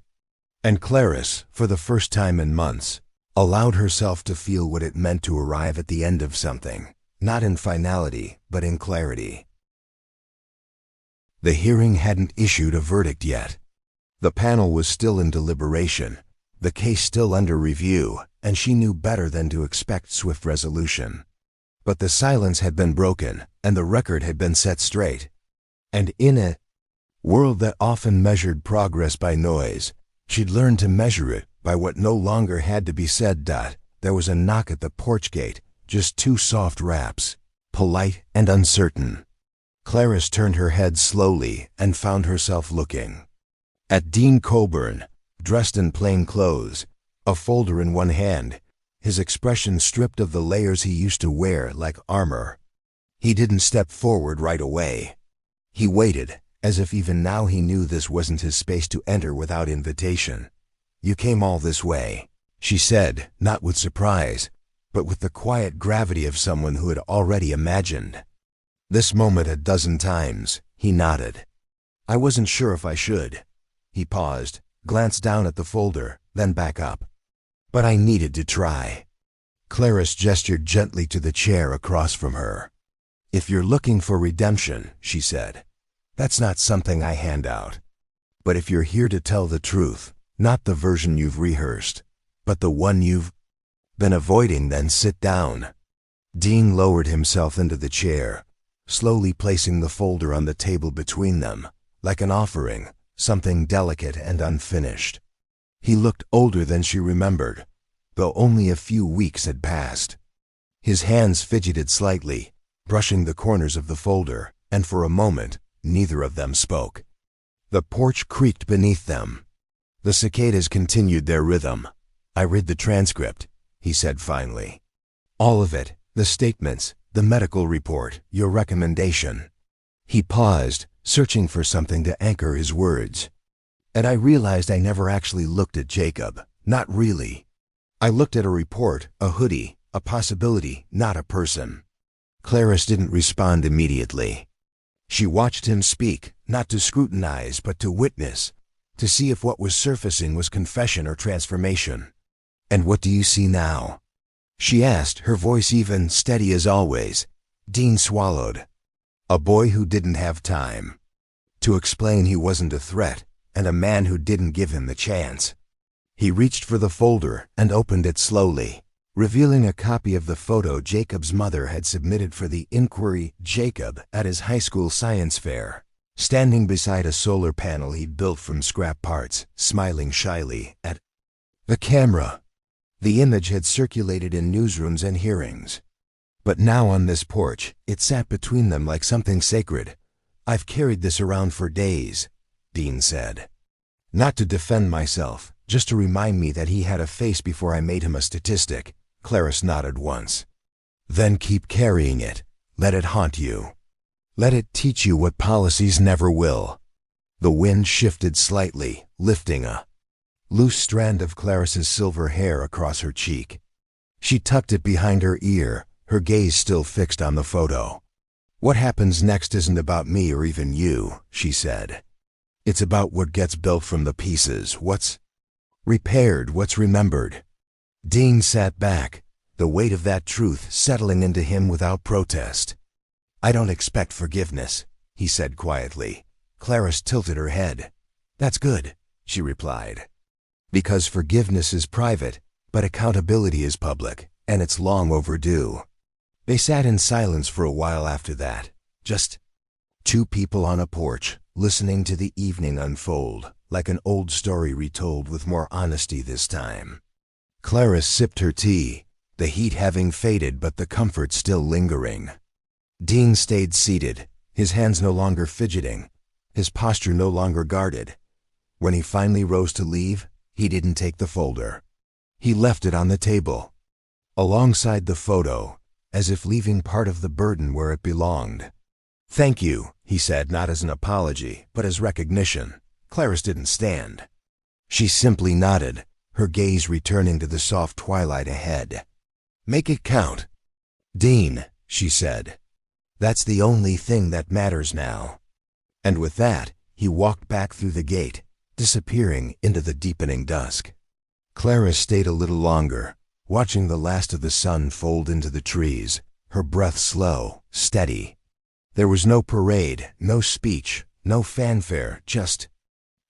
And Clarice, for the first time in months, allowed herself to feel what it meant to arrive at the end of something, not in finality, but in clarity. The hearing hadn't issued a verdict yet. The panel was still in deliberation, the case still under review, and she knew better than to expect swift resolution. But the silence had been broken, and the record had been set straight. And in a world that often measured progress by noise, she'd learned to measure it by what no longer had to be said. There was a knock at the porch gate, just 2 soft raps, polite and uncertain. Clarice turned her head slowly and found herself looking at Dean Coburn, dressed in plain clothes, a folder in one hand, his expression stripped of the layers he used to wear like armor. He didn't step forward right away. He waited, as if even now he knew this wasn't his space to enter without invitation. "You came all this way," she said, not with surprise, but with the quiet gravity of someone who had already imagined this moment a dozen times. He nodded. "I wasn't sure if I should." He paused, glanced down at the folder, then back up. "But I needed to try." Clarice gestured gently to the chair across from her. "If you're looking for redemption," she said, "that's not something I hand out. But if you're here to tell the truth, not the version you've rehearsed, but the one you've been avoiding, then sit down." Dean lowered himself into the chair, slowly placing the folder on the table between them, like an offering, something delicate and unfinished. He looked older than she remembered, though only a few weeks had passed. His hands fidgeted slightly, brushing the corners of the folder, and for a moment, neither of them spoke. The porch creaked beneath them. The cicadas continued their rhythm. "I read the transcript," he said finally. "All of it, the statements, the medical report, your recommendation." He paused, searching for something to anchor his words. "And I realized I never actually looked at Jacob, not really. I looked at a report, a hoodie, a possibility, not a person." Clarice didn't respond immediately. She watched him speak, not to scrutinize but to witness, to see if what was surfacing was confession or transformation. "And what do you see now?" she asked, her voice even, steady as always. Dean swallowed. A boy who didn't have time to explain he wasn't a threat, and a man who didn't give him the chance. He reached for the folder and opened it slowly, revealing a copy of the photo Jacob's mother had submitted for the inquiry. Jacob, at his high school science fair, standing beside a solar panel he'd built from scrap parts, smiling shyly at the camera. The image had circulated in newsrooms and hearings. But now on this porch, it sat between them like something sacred. "I've carried this around for days," Dean said. Not to defend myself, just to remind me that he had a face before I made him a statistic. Clarice nodded once. Then keep carrying it. Let it haunt you. Let it teach you what policies never will. The wind shifted slightly, lifting a loose strand of Clarice's silver hair across her cheek. She tucked it behind her ear, her gaze still fixed on the photo. What happens next isn't about me or even you, she said. It's about what gets built from the pieces, what's repaired, what's remembered. Dean sat back, the weight of that truth settling into him without protest. I don't expect forgiveness, he said quietly. Clarice tilted her head. That's good, she replied. Because forgiveness is private, but accountability is public, and it's long overdue. They sat in silence for a while after that, just two people on a porch, listening to the evening unfold, like an old story retold with more honesty this time. Clarice sipped her tea, the heat having faded but the comfort still lingering. Dean stayed seated, his hands no longer fidgeting, his posture no longer guarded. When he finally rose to leave, he didn't take the folder. He left it on the table, alongside the photo, as if leaving part of the burden where it belonged. Thank you, he said, not as an apology, but as recognition. Clarice didn't stand. She simply nodded, her gaze returning to the soft twilight ahead. Make it count. Dean, she said. That's the only thing that matters now. And with that, he walked back through the gate, disappearing into the deepening dusk. Clarice stayed a little longer, watching the last of the sun fold into the trees, her breath slow, steady. There was no parade, no speech, no fanfare, just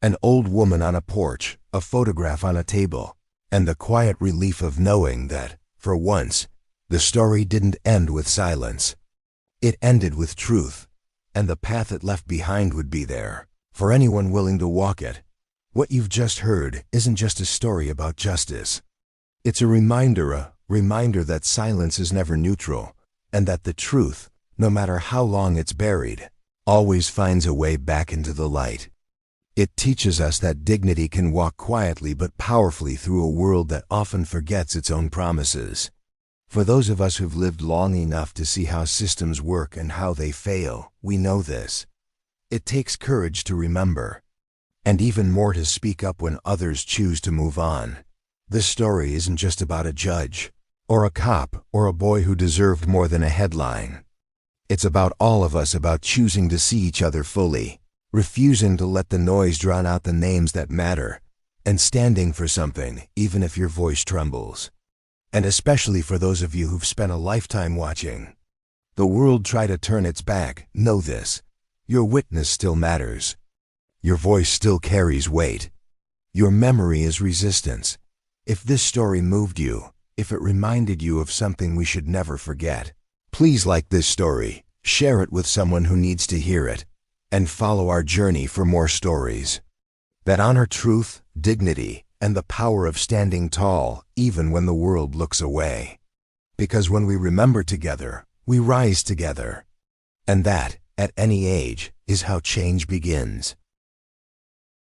an old woman on a porch, a photograph on a table, and the quiet relief of knowing that, for once, the story didn't end with silence. It ended with truth, and the path it left behind would be there, for anyone willing to walk it. What you've just heard isn't just a story about justice. It's a reminder that silence is never neutral, and that the truth, no matter how long it's buried, always finds a way back into the light. It teaches us that dignity can walk quietly but powerfully through a world that often forgets its own promises. For those of us who've lived long enough to see how systems work and how they fail, we know this. It takes courage to remember, and even more to speak up when others choose to move on. This story isn't just about a judge, or a cop, or a boy who deserved more than a headline. It's about all of us, about choosing to see each other fully, refusing to let the noise drown out the names that matter, and standing for something, even if your voice trembles. And especially for those of you who've spent a lifetime watching the world try to turn its back, know this. Your witness still matters. Your voice still carries weight. Your memory is resistance. If this story moved you, if it reminded you of something we should never forget, please like this story, share it with someone who needs to hear it, and follow our journey for more stories that honor truth, dignity, and the power of standing tall even when the world looks away. Because when we remember together, we rise together. And that, at any age, is how change begins.